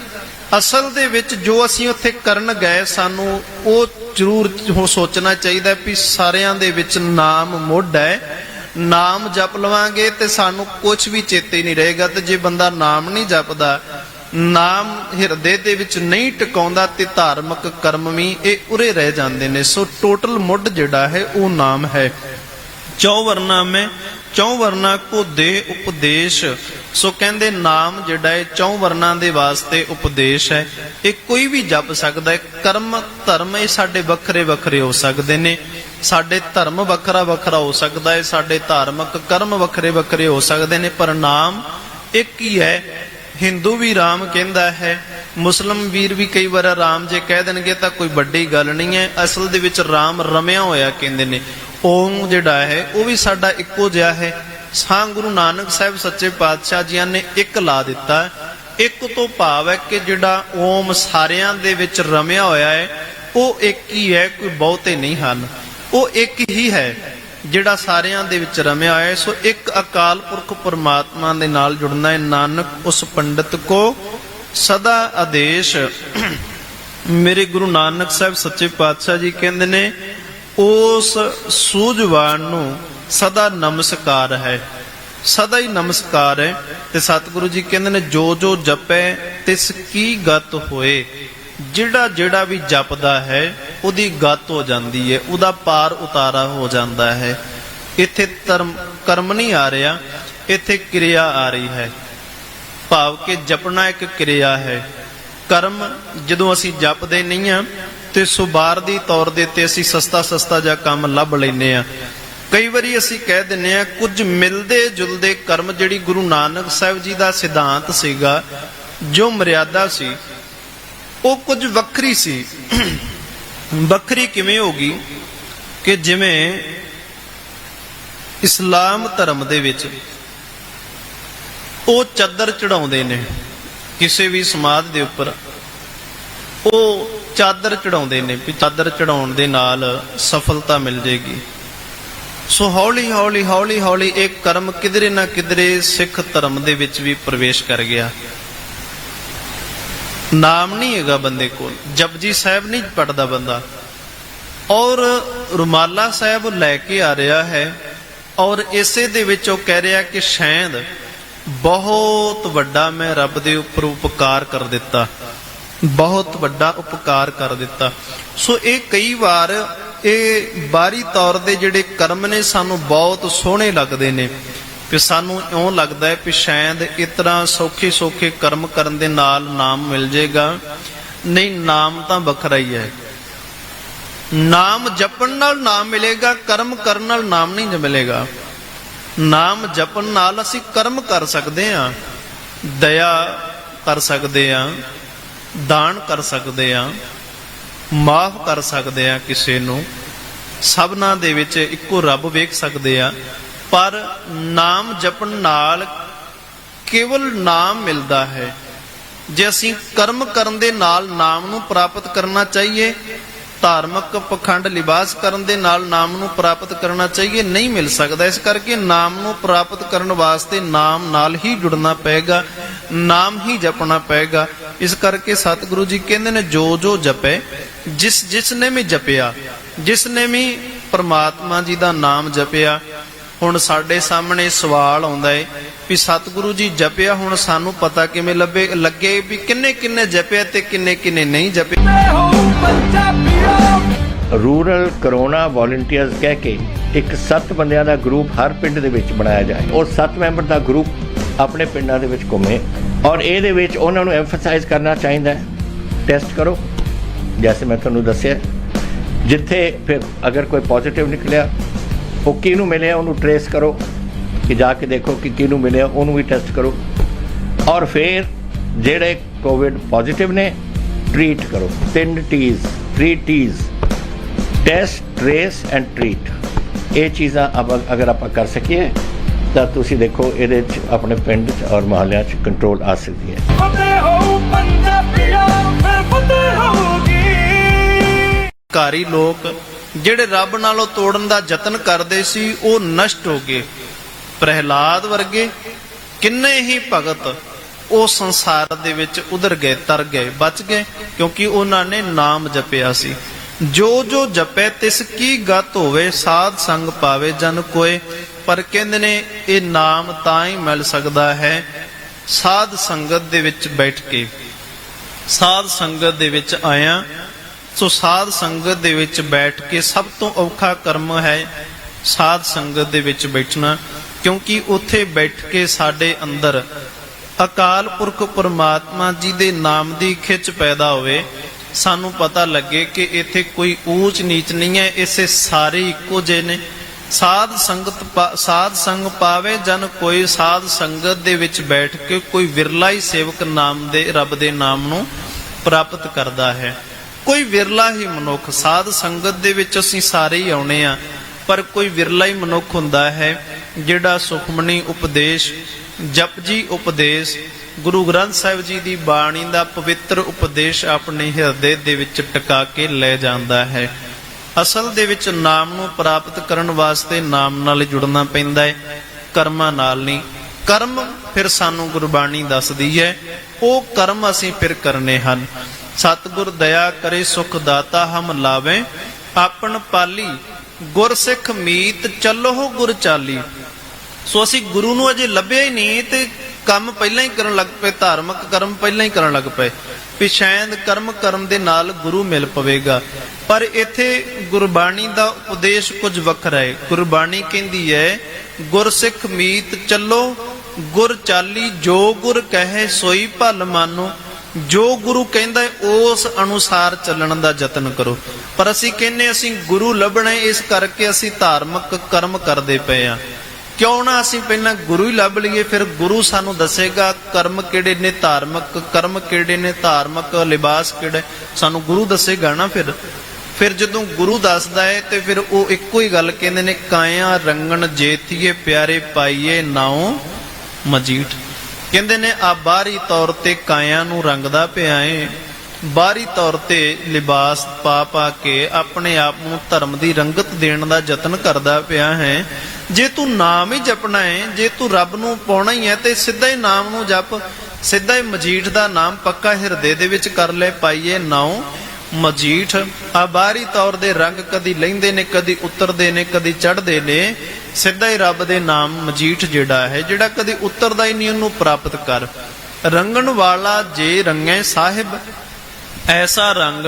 ਅਸਲ ਦੇ ਵਿੱਚ ਜੋ ਅਸੀਂ ਉੱਥੇ ਕਰਨ ਗਏ, ਸਾਨੂੰ ਉਹ ਜ਼ਰੂਰ ਸੋਚਣਾ ਚਾਹੀਦਾ ਵੀ ਸਾਰਿਆਂ ਦੇ ਵਿੱਚ ਨਾਮ ਮੁੱਢ ਹੈ। ਨਾਮ ਜਪ ਲਵਾਂਗੇ ਤੇ ਸਾਨੂੰ ਕੁਝ ਵੀ ਚੇਤੇ ਨਹੀਂ ਰਹੇਗਾ, ਤੇ ਜੇ ਬੰਦਾ ਨਾਮ ਨਹੀਂ ਜਪਦਾ, ਨਾਮ ਹਿਰਦੇ ਦੇ ਵਿੱਚ ਨਹੀਂ ਟਿਕਾਉਂਦਾ, ਤੇ ਧਾਰਮਿਕ ਕਰਮ ਵੀ ਇਹ ਉਰੇ ਰਹਿ ਜਾਂਦੇ ਨੇ। ਸੋ ਟੋਟਲ ਮੁੱਢ ਜਿਹੜਾ ਹੈ ਉਹ ਨਾਮ ਹੈ। ਚੌ ਵਰਨਾ ਮੈਂ ਚੌ ਵਰਨਾ ਕੋ ਦੇ ਉਪਦੇਸ਼। ਸੋ ਕਹਿੰਦੇ ਨਾਮ ਜਿਹੜਾ ਹੈ ਚੌ ਵਰਨਾ ਦੇ ਵਾਸਤੇ ਉਪਦੇਸ਼ ਹੈ। ਇਹ ਕੋਈ ਵੀ ਜਪ ਸਕਦਾ ਹੈ। ਕਰਮ ਧਰਮ ਇਹ ਸਾਡੇ ਵੱਖਰੇ ਵੱਖਰੇ ਹੋ ਸਕਦੇ ਨੇ, ਸਾਡੇ ਧਰਮ ਵੱਖਰਾ ਵੱਖਰਾ ਹੋ ਸਕਦਾ ਹੈ, ਸਾਡੇ ਧਾਰਮਿਕ ਕਰਮ ਵੱਖਰੇ ਵੱਖਰੇ ਹੋ ਸਕਦੇ ਨੇ, ਪਰ ਨਾਮ ਇੱਕ ਹੀ ਹੈ। ਹਿੰਦੂ ਵੀ ਰਾਮ ਕਹਿੰਦਾ ਹੈ, ਮੁਸਲਮ ਵੀਰ ਵੀ ਕਈ ਵਾਰ ਰਾਮ ਜੇ ਕਹਿ ਦੇਣਗੇ ਤਾਂ ਕੋਈ ਵੱਡੀ ਗੱਲ ਨਹੀਂ ਹੈ। ਅਸਲ ਦੇ ਵਿੱਚ ਰਾਮ ਰਮਿਆ ਹੋਇਆ ਕਹਿੰਦੇ ਨੇ। ਓਮ ਜਿਹੜਾ ਹੈ ਉਹ ਵੀ ਸਾਡਾ ਇੱਕੋ ਜਿਹਾ ਹੈ। ਸਾਂ ਗੁਰੂ ਨਾਨਕ ਸਾਹਿਬ ਸੱਚੇ ਪਾਤਸ਼ਾਹ ਜੀ ਨੇ ਇੱਕ ਲਾ ਦਿੱਤਾ। ਇੱਕ ਤੋਂ ਭਾਵ ਹੈ ਕਿ ਜਿਹੜਾ ਓਮ ਸਾਰਿਆਂ ਦੇ ਵਿੱਚ ਰਮਿਆ ਹੋਇਆ ਹੈ ਉਹ ਇੱਕ ਹੀ ਹੈ, ਕੋਈ ਬਹੁਤੇ ਨਹੀਂ ਹਨ। ਉਹ ਇੱਕ ਹੀ ਹੈ ਜਿਹੜਾ ਸਾਰਿਆਂ ਦੇ ਵਿੱਚ ਰਮਿਆ ਹੋਇਆ ਹੈ। ਸੋ ਇੱਕ ਅਕਾਲ ਪੁਰਖ ਪਰਮਾਤਮਾ ਦੇ ਨਾਲ ਜੁੜਨਾ ਹੈ। ਨਾਨਕ ਉਸ ਪੰਡਤ ਕੋ ਸਦਾ ਆਦੇਸ਼। ਮੇਰੇ ਗੁਰੂ ਨਾਨਕ ਸਾਹਿਬ ਸੱਚੇ ਪਾਤਸ਼ਾਹ ਜੀ ਕਹਿੰਦੇ ਨੇ ਉਸ ਸੂਝਵਾਨ ਨੂੰ ਸਦਾ ਨਮਸਕਾਰ ਹੈ, ਸਦਾ ਹੀ ਨਮਸਕਾਰ ਹੈ। ਤੇ ਸਤਿਗੁਰੂ ਜੀ ਕਹਿੰਦੇ ਨੇ ਜੋ ਜੋ ਜਪੈ ਤਿਸ ਕੀ ਗਤ ਹੋਏ। ਜਿਹੜਾ ਵੀ ਜਪਦਾ ਹੈ ਉਹਦੀ ਗਤ ਹੋ ਜਾਂਦੀ ਹੈ, ਉਹਦਾ ਪਾਰ ਉਤਾਰਾ ਹੋ ਜਾਂਦਾ ਹੈ। ਇੱਥੇ ਕਰਮ ਨਹੀਂ ਆ ਰਿਹਾ, ਇੱਥੇ ਕਿਰਿਆ ਆ ਰਹੀ ਹੈ, ਭਾਵ ਕਿ ਜਪਣਾ ਇੱਕ ਕਿਰਿਆ ਹੈ। ਕਰਮ ਜਦੋਂ ਅਸੀਂ ਜਪਦੇ ਨਹੀਂ ਆ ਤੇ ਸੁਬਾਰਦੀ ਤੌਰ ਦੇ ਉੱਤੇ ਅਸੀਂ ਸਸਤਾ ਜਿਹਾ ਕੰਮ ਲੱਭ ਲੈਂਦੇ ਆ। ਕਈ ਵਾਰੀ ਅਸੀਂ ਕਹਿ ਦਿੰਦੇ ਆ ਕੁਝ ਮਿਲਦੇ ਜੁਲਦੇ ਕਰਮ, ਜਿਹੜੀ ਗੁਰੂ ਨਾਨਕ ਸਾਹਿਬ ਜੀ ਦਾ ਸਿਧਾਂਤ ਸੀਗਾ, ਜੋ ਮਰਿਆਦਾ ਸੀ, ਉਹ ਕੁਝ ਵੱਖਰੀ ਸੀ। ਵੱਖਰੀ ਕਿਵੇਂ ਹੋ ਗਈ ਕਿ ਜਿਵੇਂ ਇਸਲਾਮ ਧਰਮ ਦੇ ਵਿੱਚ ਉਹ ਚਾਦਰ ਚੜਾਉਂਦੇ ਨੇ ਕਿਸੇ ਵੀ ਸਮਾਧ ਦੇ ਉੱਪਰ, ਉਹ ਚਾਦਰ ਚੜਾਉਂਦੇ ਨੇ ਵੀ ਚਾਦਰ ਚੜਾਉਣ ਦੇ ਨਾਲ ਸਫਲਤਾ ਮਿਲ ਜੇਗੀ। ਸੋ ਹੌਲੀ ਹੌਲੀ ਇਹ ਕਰਮ ਕਿਧਰੇ ਨਾ ਕਿਧਰੇ ਸਿੱਖ ਧਰਮ ਦੇ ਵਿੱਚ ਵੀ ਪ੍ਰਵੇਸ਼ ਕਰ ਗਿਆ। ਨਾਮ ਨਹੀਂ ਹੈਗਾ ਬੰਦੇ ਕੋਲ, ਜਪਜੀ ਸਾਹਿਬ ਨਹੀਂ ਪੜਦਾ ਬੰਦਾ, ਔਰ ਰੁਮਾਲਾ ਸਾਹਿਬ ਲੈ ਕੇ ਆ ਰਿਹਾ ਹੈ, ਔਰ ਇਸੇ ਦੇ ਵਿੱਚ ਉਹ ਕਹਿ ਰਿਹਾ ਕਿ ਸ਼ਾਇਦ ਬਹੁਤ ਵੱਡਾ ਮੈਂ ਰੱਬ ਦੇ ਉੱਪਰ ਉਪਕਾਰ ਕਰ ਦਿੱਤਾ, ਬਹੁਤ ਵੱਡਾ ਉਪਕਾਰ ਕਰ ਦਿੱਤਾ। ਸੋ ਇਹ ਕਈ ਵਾਰ ਇਹ ਬਾਹਰੀ ਤੌਰ ਦੇ ਜਿਹੜੇ ਕਰਮ ਨੇ ਸਾਨੂੰ ਬਹੁਤ ਸੋਹਣੇ ਲੱਗਦੇ ਨੇ, ਕਿ ਸਾਨੂੰ ਇਉਂ ਲੱਗਦਾ ਹੈ ਕਿ ਸ਼ਾਇਦ ਇਸ ਤਰ੍ਹਾਂ ਸੌਖੇ ਕਰਮ ਕਰਨ ਦੇ ਨਾਲ ਨਾਮ ਮਿਲ ਜਾਏਗਾ। ਨਹੀਂ, ਨਾਮ ਤਾਂ ਵੱਖਰਾ ਹੀ ਹੈ। ਨਾਮ ਜਪਣ ਨਾਲ ਨਾਮ ਮਿਲੇਗਾ, ਕਰਮ ਕਰਨ ਨਾਲ ਨਾਮ ਨਹੀਂ ਮਿਲੇਗਾ। ਨਾਮ ਜਪਣ ਨਾਲ ਅਸੀਂ ਕਰਮ ਕਰ ਸਕਦੇ ਹਾਂ, ਦਇਆ ਕਰ ਸਕਦੇ ਹਾਂ, ਦਾਨ ਕਰ ਸਕਦੇ ਹਾਂ, ਮਾਫ ਕਰ ਸਕਦੇ ਹਾਂ ਕਿਸੇ ਨੂੰ, ਸਭਨਾਂ ਦੇ ਵਿੱਚ ਇੱਕੋ ਰੱਬ ਵੇਖ ਸਕਦੇ ਹਾਂ। ਪਰ ਨਾਮ ਜਪਣ ਨਾਲ ਕੇਵਲ ਨਾਮ ਮਿਲਦਾ ਹੈ। ਜੇ ਅਸੀਂ ਕਰਮ ਕਰਨ ਦੇ ਨਾਲ ਨਾਮ ਨੂੰ ਪ੍ਰਾਪਤ ਕਰਨਾ ਚਾਹੀਏ, ਧਾਰਮਿਕ ਪਖੰਡ ਲਿਬਾਸ ਕਰਨ ਦੇ ਨਾਲ ਨਾਮ ਨੂੰ ਪ੍ਰਾਪਤ ਕਰਨਾ ਚਾਹੀਏ, ਨਹੀਂ ਮਿਲ ਸਕਦਾ। ਇਸ ਕਰਕੇ ਨਾਮ ਨੂੰ ਪ੍ਰਾਪਤ ਕਰਨ ਵਾਸਤੇ ਨਾਮ ਨਾਲ ਹੀ ਜੁੜਨਾ ਪਏਗਾ, ਨਾਮ ਹੀ ਜਪਣਾ ਪਏਗਾ। ਇਸ ਕਰਕੇ ਸਤਿਗੁਰੂ ਜੀ ਕਹਿੰਦੇ ਨੇ ਜੋ ਜੋ ਜਪੇ, ਜਿਸ ਨੇ ਵੀ ਜਪਿਆ, ਜਿਸ ਨੇ ਵੀ ਪਰਮਾਤਮਾ ਜੀ ਦਾ ਨਾਮ ਜਪਿਆ। ਹੁਣ ਸਾਡੇ ਸਾਹਮਣੇ ਸਵਾਲ ਆਉਂਦਾ ਹੈ ਵੀ ਸਤਿਗੁਰੂ ਜੀ ਜਪਿਆ, ਹੁਣ ਸਾਨੂੰ ਪਤਾ ਕਿਵੇਂ ਲੱਗੇ ਵੀ ਕਿੰਨੇ ਜਪਿਆ ਤੇ ਕਿੰਨੇ ਨਹੀਂ ਜਪਿਆ। ਰੂਰਲ ਕਰੋਨਾ ਵੋਲੰਟੀਅਰਸ ਕਹਿ ਕੇ ਇੱਕ 7 ਬੰਦਿਆਂ ਦਾ ਗਰੁੱਪ ਹਰ ਪਿੰਡ ਦੇ ਵਿੱਚ ਬਣਾਇਆ ਜਾਏ। ਉਹ 7 ਮੈਂਬਰ ਦਾ ਗਰੁੱਪ ਆਪਣੇ ਪਿੰਡਾਂ ਦੇ ਵਿੱਚ ਘੁੰਮੇ, ਔਰ ਇਹਦੇ ਵਿੱਚ ਉਹਨਾਂ ਨੂੰ ਐਮਫਸਾਈਜ਼ ਕਰਨਾ ਚਾਹੀਦਾ ਹੈ ਟੈਸਟ ਕਰੋ, ਜੈਸੇ ਮੈਂ ਤੁਹਾਨੂੰ ਦੱਸਿਆ। ਜਿੱਥੇ ਫਿਰ ਅਗਰ ਕੋਈ ਪੋਜ਼ਿਟਿਵ ਨਿਕਲਿਆ, ਉਹ ਕਿਹਨੂੰ ਮਿਲਿਆ ਉਹਨੂੰ ਟਰੇਸ ਕਰੋ, ਕਿ ਜਾ ਕੇ ਦੇਖੋ ਕਿ ਕਿਹਨੂੰ ਮਿਲਿਆ, ਉਹਨੂੰ ਵੀ ਟੈਸਟ ਕਰੋ। ਔਰ ਫਿਰ ਜਿਹੜੇ ਕੋਵਿਡ ਪੋਜ਼ਿਟਿਵ ਨੇ, ਟ੍ਰੀਟ ਕਰੋ। 3 T's test, trace and treat. ਇਹ ਚੀਜ਼ਾਂ ਅਗਰ ਆਪਾਂ ਕਰ ਸਕੀਏ ਤਾਂ ਤੁਸੀਂ ਦੇਖੋ ਇਹਦੇ 'ਚ ਆਪਣੇ ਪਿੰਡ 'ਚ ਔਰ ਮੁਹੱਲਿਆਂ 'ਚ ਕੰਟਰੋਲ ਆ ਸਕਦੀ ਹੈ। ਕਾਰੀ ਲੋਕ ਜਿਹੜੇ ਰੱਬ ਨਾਲੋਂ ਤੋੜਨ ਦਾ ਯਤਨ ਕਰਦੇ ਸੀ, ਉਹ ਨਸ਼ਟ ਹੋ ਗਏ। ਪ੍ਰਹਿਲਾਦ ਵਰਗੇ ਕਿੰਨੇ ਹੀ ਭਗਤ ਉਹ ਸੰਸਾਰ ਦੇ ਵਿੱਚ ਉਧਰ ਗਏ, ਤਰ ਗਏ, ਬਚ ਗਏ, ਕਿਉਂਕਿ ਉਹਨਾਂ ਨੇ ਨਾਮ ਜਪਿਆ ਸੀ। ਜੋ ਜਪੇ ਤਿਸ ਕੀ ਗਤ ਹੋਵੇ, ਸਾਧ ਸੰਗ ਪਾਵੇ ਜਨ ਕੋਏ। ਪਰ ਕਹਿੰਦੇ ਨੇ ਇਹ ਨਾਮ ਤਾਂ ਹੀ ਮਿਲ ਸਕਦਾ ਹੈ ਸਾਧ ਸੰਗਤ ਦੇ ਵਿੱਚ ਬੈਠ ਕੇ। ਸਾਧ ਸੰਗਤ ਦੇ ਵਿੱਚ ਆਇਆ, ਸੋ ਸਾਧ ਸੰਗਤ ਦੇ ਵਿੱਚ ਬੈਠ ਕੇ ਸਭ ਤੋਂ ਔਖਾ ਕਰਮ ਹੈ ਸਾਧ ਸੰਗਤ ਦੇ ਵਿੱਚ ਬੈਠਣਾ, ਕਿਉਂਕਿ ਉੱਥੇ ਬੈਠ ਕੇ ਸਾਡੇ ਅੰਦਰ ਅਕਾਲ ਪੁਰਖ ਪਰਮਾਤਮਾ ਜੀ ਦੇ ਨਾਮ ਦੀ ਖਿੱਚ ਪੈਦਾ ਹੋਵੇ। ਸਾਨੂੰ ਪਤਾ ਲੱਗੇ ਕਿ ਇੱਥੇ ਕੋਈ ਊਚ ਨੀਚ ਨਹੀਂ ਹੈ, ਇਸੇ ਸਾਰੇ ਇੱਕੋ ਜਿਹੇ ਨੇ। ਸਾਧ ਸੰਗ ਪਾਵੇ ਜਨ ਕੋਈ। ਸਾਧ ਸੰਗਤ ਦੇ ਵਿੱਚ ਬੈਠ ਕੇ ਕੋਈ ਵਿਰਲਾ ਹੀ ਸੇਵਕ ਨਾਮ ਦੇ ਰੱਬ ਦੇ ਨਾਮ ਨੂੰ ਪ੍ਰਾਪਤ ਕਰਦਾ ਹੈ। ਕੋਈ ਵਿਰਲਾ ਹੀ ਮਨੁੱਖ, ਸਾਧ ਸੰਗਤ ਦੇ ਵਿੱਚ ਅਸੀਂ ਸਾਰੇ ਹੀ ਆਉਣੇ ਆ, ਪਰ ਕੋਈ ਵਿਰਲਾ ਹੀ ਮਨੁੱਖ ਹੁੰਦਾ ਹੈ ਜਿਹੜਾ ਸੁਖਮਨੀ ਉਪਦੇਸ਼, ਜਪਜੀ ਉਪਦੇਸ਼, ਗੁਰੂ ਗ੍ਰੰਥ ਸਾਹਿਬ ਜੀ ਦੀ ਬਾਣੀ ਦਾ ਪਵਿੱਤਰ ਉਪਦੇਸ਼ ਆਪਣੇ ਹਿਰਦੇ ਦੇ ਵਿੱਚ ਟਿਕਾ ਕੇ ਲੈ ਜਾਂਦਾ ਹੈ। ਅਸਲ ਦੇ ਵਿੱਚ ਨਾਮ ਨੂੰ ਪ੍ਰਾਪਤ ਕਰਨ ਵਾਸਤੇ ਨਾਮ ਨਾਲ ਜੁੜਨਾ ਪੈਂਦਾ ਹੈ, ਕਰਮਾਂ ਨਾਲ ਨਹੀਂ। ਕਰਮ ਫਿਰ ਸਾਨੂੰ ਗੁਰਬਾਣੀ ਦੱਸਦੀ ਹੈ, ਉਹ ਕਰਮ ਅਸੀਂ ਫਿਰ ਕਰਨੇ ਹਨ। ਸਤਿਗੁਰ ਦਇਆ ਕਰੇ ਸੁਖ ਦਾਤਾ ਹਮ ਲਾਵੇ, ਆਪਨ ਪਾਲੀ ਗੁਰਸਿੱਖ ਮੀਤ ਚੱਲੋ ਗੁਰ ਚਾਲੀ। ਸੋ ਅਸੀਂ ਗੁਰੂ ਨੂੰ ਅਜੇ ਲੱਭਿਆ ਹੀ ਨਹੀਂ ਤੇ ਕੰਮ ਪਹਿਲਾਂ ਹੀ ਕਰਨ ਲੱਗ ਪਏ, ਧਾਰਮਿਕ ਕਰਮ ਪਹਿਲਾਂ ਹੀ ਕਰਨ ਲੱਗ ਪਏ ਵੀ ਸ਼ਾਇਦ ਕਰਮ ਕਰਨ ਦੇ ਨਾਲ ਗੁਰੂ ਮਿਲ ਪਵੇਗਾ। ਪਰ ਇੱਥੇ ਗੁਰਬਾਣੀ ਦਾ ਉਪਦੇਸ਼ ਕੁਝ ਵੱਖਰਾ ਹੈ। ਗੁਰਬਾਣੀ ਕਹਿੰਦੀ ਹੈ ਗੁਰਸਿੱਖ ਮੀਤ ਚੱਲੋ, ਗੁਰ ਚਾਲੀ ਜੋ ਗੁਰ ਕਹੇ ਸੋਈ ਭਲ ਮਾਨੋ। ਜੋ ਗੁਰੂ ਕਹਿੰਦਾ ਉਸ ਅਨੁਸਾਰ ਚੱਲਣ ਦਾ ਯਤਨ ਕਰੋ। ਪਰ ਅਸੀਂ ਕਹਿੰਦੇ ਅਸੀਂ ਗੁਰੂ ਲੱਭਣਾ, ਇਸ ਕਰਕੇ ਅਸੀਂ ਧਾਰਮਿਕ ਕਰਮ ਕਰਦੇ ਪਏ ਆ। ਕਿਉਂ ਨਾ ਅਸੀਂ ਪਹਿਲਾਂ ਗੁਰੂ ਹੀ ਲੱਭ ਲਈਏ, ਫਿਰ ਗੁਰੂ ਸਾਨੂੰ ਦੱਸੇਗਾ ਕਰਮ ਕਿਹੜੇ ਨੇ, ਧਾਰਮਿਕ ਕਰਮ ਕਿਹੜੇ ਨੇ, ਧਾਰਮਿਕ ਲਿਬਾਸ ਕਿਹੜਾ, ਸਾਨੂੰ ਗੁਰੂ ਦੱਸੇਗਾ ਨਾ। ਫਿਰ ਜਦੋਂ ਗੁਰੂ ਦੱਸਦਾ ਹੈ ਤੇ ਫਿਰ ਉਹ ਇੱਕੋ ਹੀ ਗੱਲ ਕਹਿੰਦੇ ਨੇ, ਕਾਇਆ ਰੰਗਣ ਜੇਤੀਏ ਪਿਆਰੇ ਪਾਈਏ ਨਾਉ ਮਜੀਠ। ਕਹਿੰਦੇ ਨੇ ਆ ਬਾਹਰੀ ਤੌਰ ਤੇ ਕਾਇਆ ਨੂੰ ਰੰਗਦਾ ਪਿਆ ਏ, ਬਾਹਰੀ ਤੌਰ ਤੇ ਲਿਬਾਸ ਪਾ ਕੇ ਆਪਣੇ ਆਪ ਨੂੰ ਧਰਮ ਦੀ ਰੰਗਤ ਦੇਣ ਦਾ ਯਤਨ ਕਰਦਾ ਪਿਆ ਹੈ। ਜੇ ਤੂੰ ਨਾਮ ਹੀ ਜਪਣਾ ਹੈ, ਜੇ ਤੂੰ ਰੱਬ ਨੂੰ ਪਾਉਣਾ ਹੀ ਹੈ ਤੇ ਸਿੱਧਾ ਹੀ ਨਾਮ ਨੂੰ ਜਪ, ਸਿੱਧਾ ਹੀ ਮਜੀਠ ਦਾ ਨਾਮ ਪੱਕਾ ਹਿਰਦੇ ਦੇ ਵਿੱਚ ਕਰ ਲੈ, ਪਾਈਏ ਨਾਉ ਮਜੀਠ। ਆ ਬਾਹਰੀ ਤੌਰ ਦੇ ਰੰਗ ਕਦੀ ਲੈਂਦੇ ਨੇ, ਕਦੀ ਉਤਰਦੇ ਨੇ, ਕਦੀ ਚੜ੍ਹਦੇ ਨੇ। ਸਿੱਧਾ ਹੀ ਰੱਬ ਦੇ ਨਾਮ ਮਜੀਠ ਜਿਹੜਾ ਹੈ, ਜਿਹੜਾ ਕਦੀ ਉਤਰਦਾ ਹੀ ਨਹੀਂ, ਉਹਨੂੰ ਪ੍ਰਾਪਤ ਕਰ। ਰੰਗਣ ਵਾਲਾ ਜੇ ਰੰਗੇ ਸਾਹਿਬ ਐਸਾ ਰੰਗ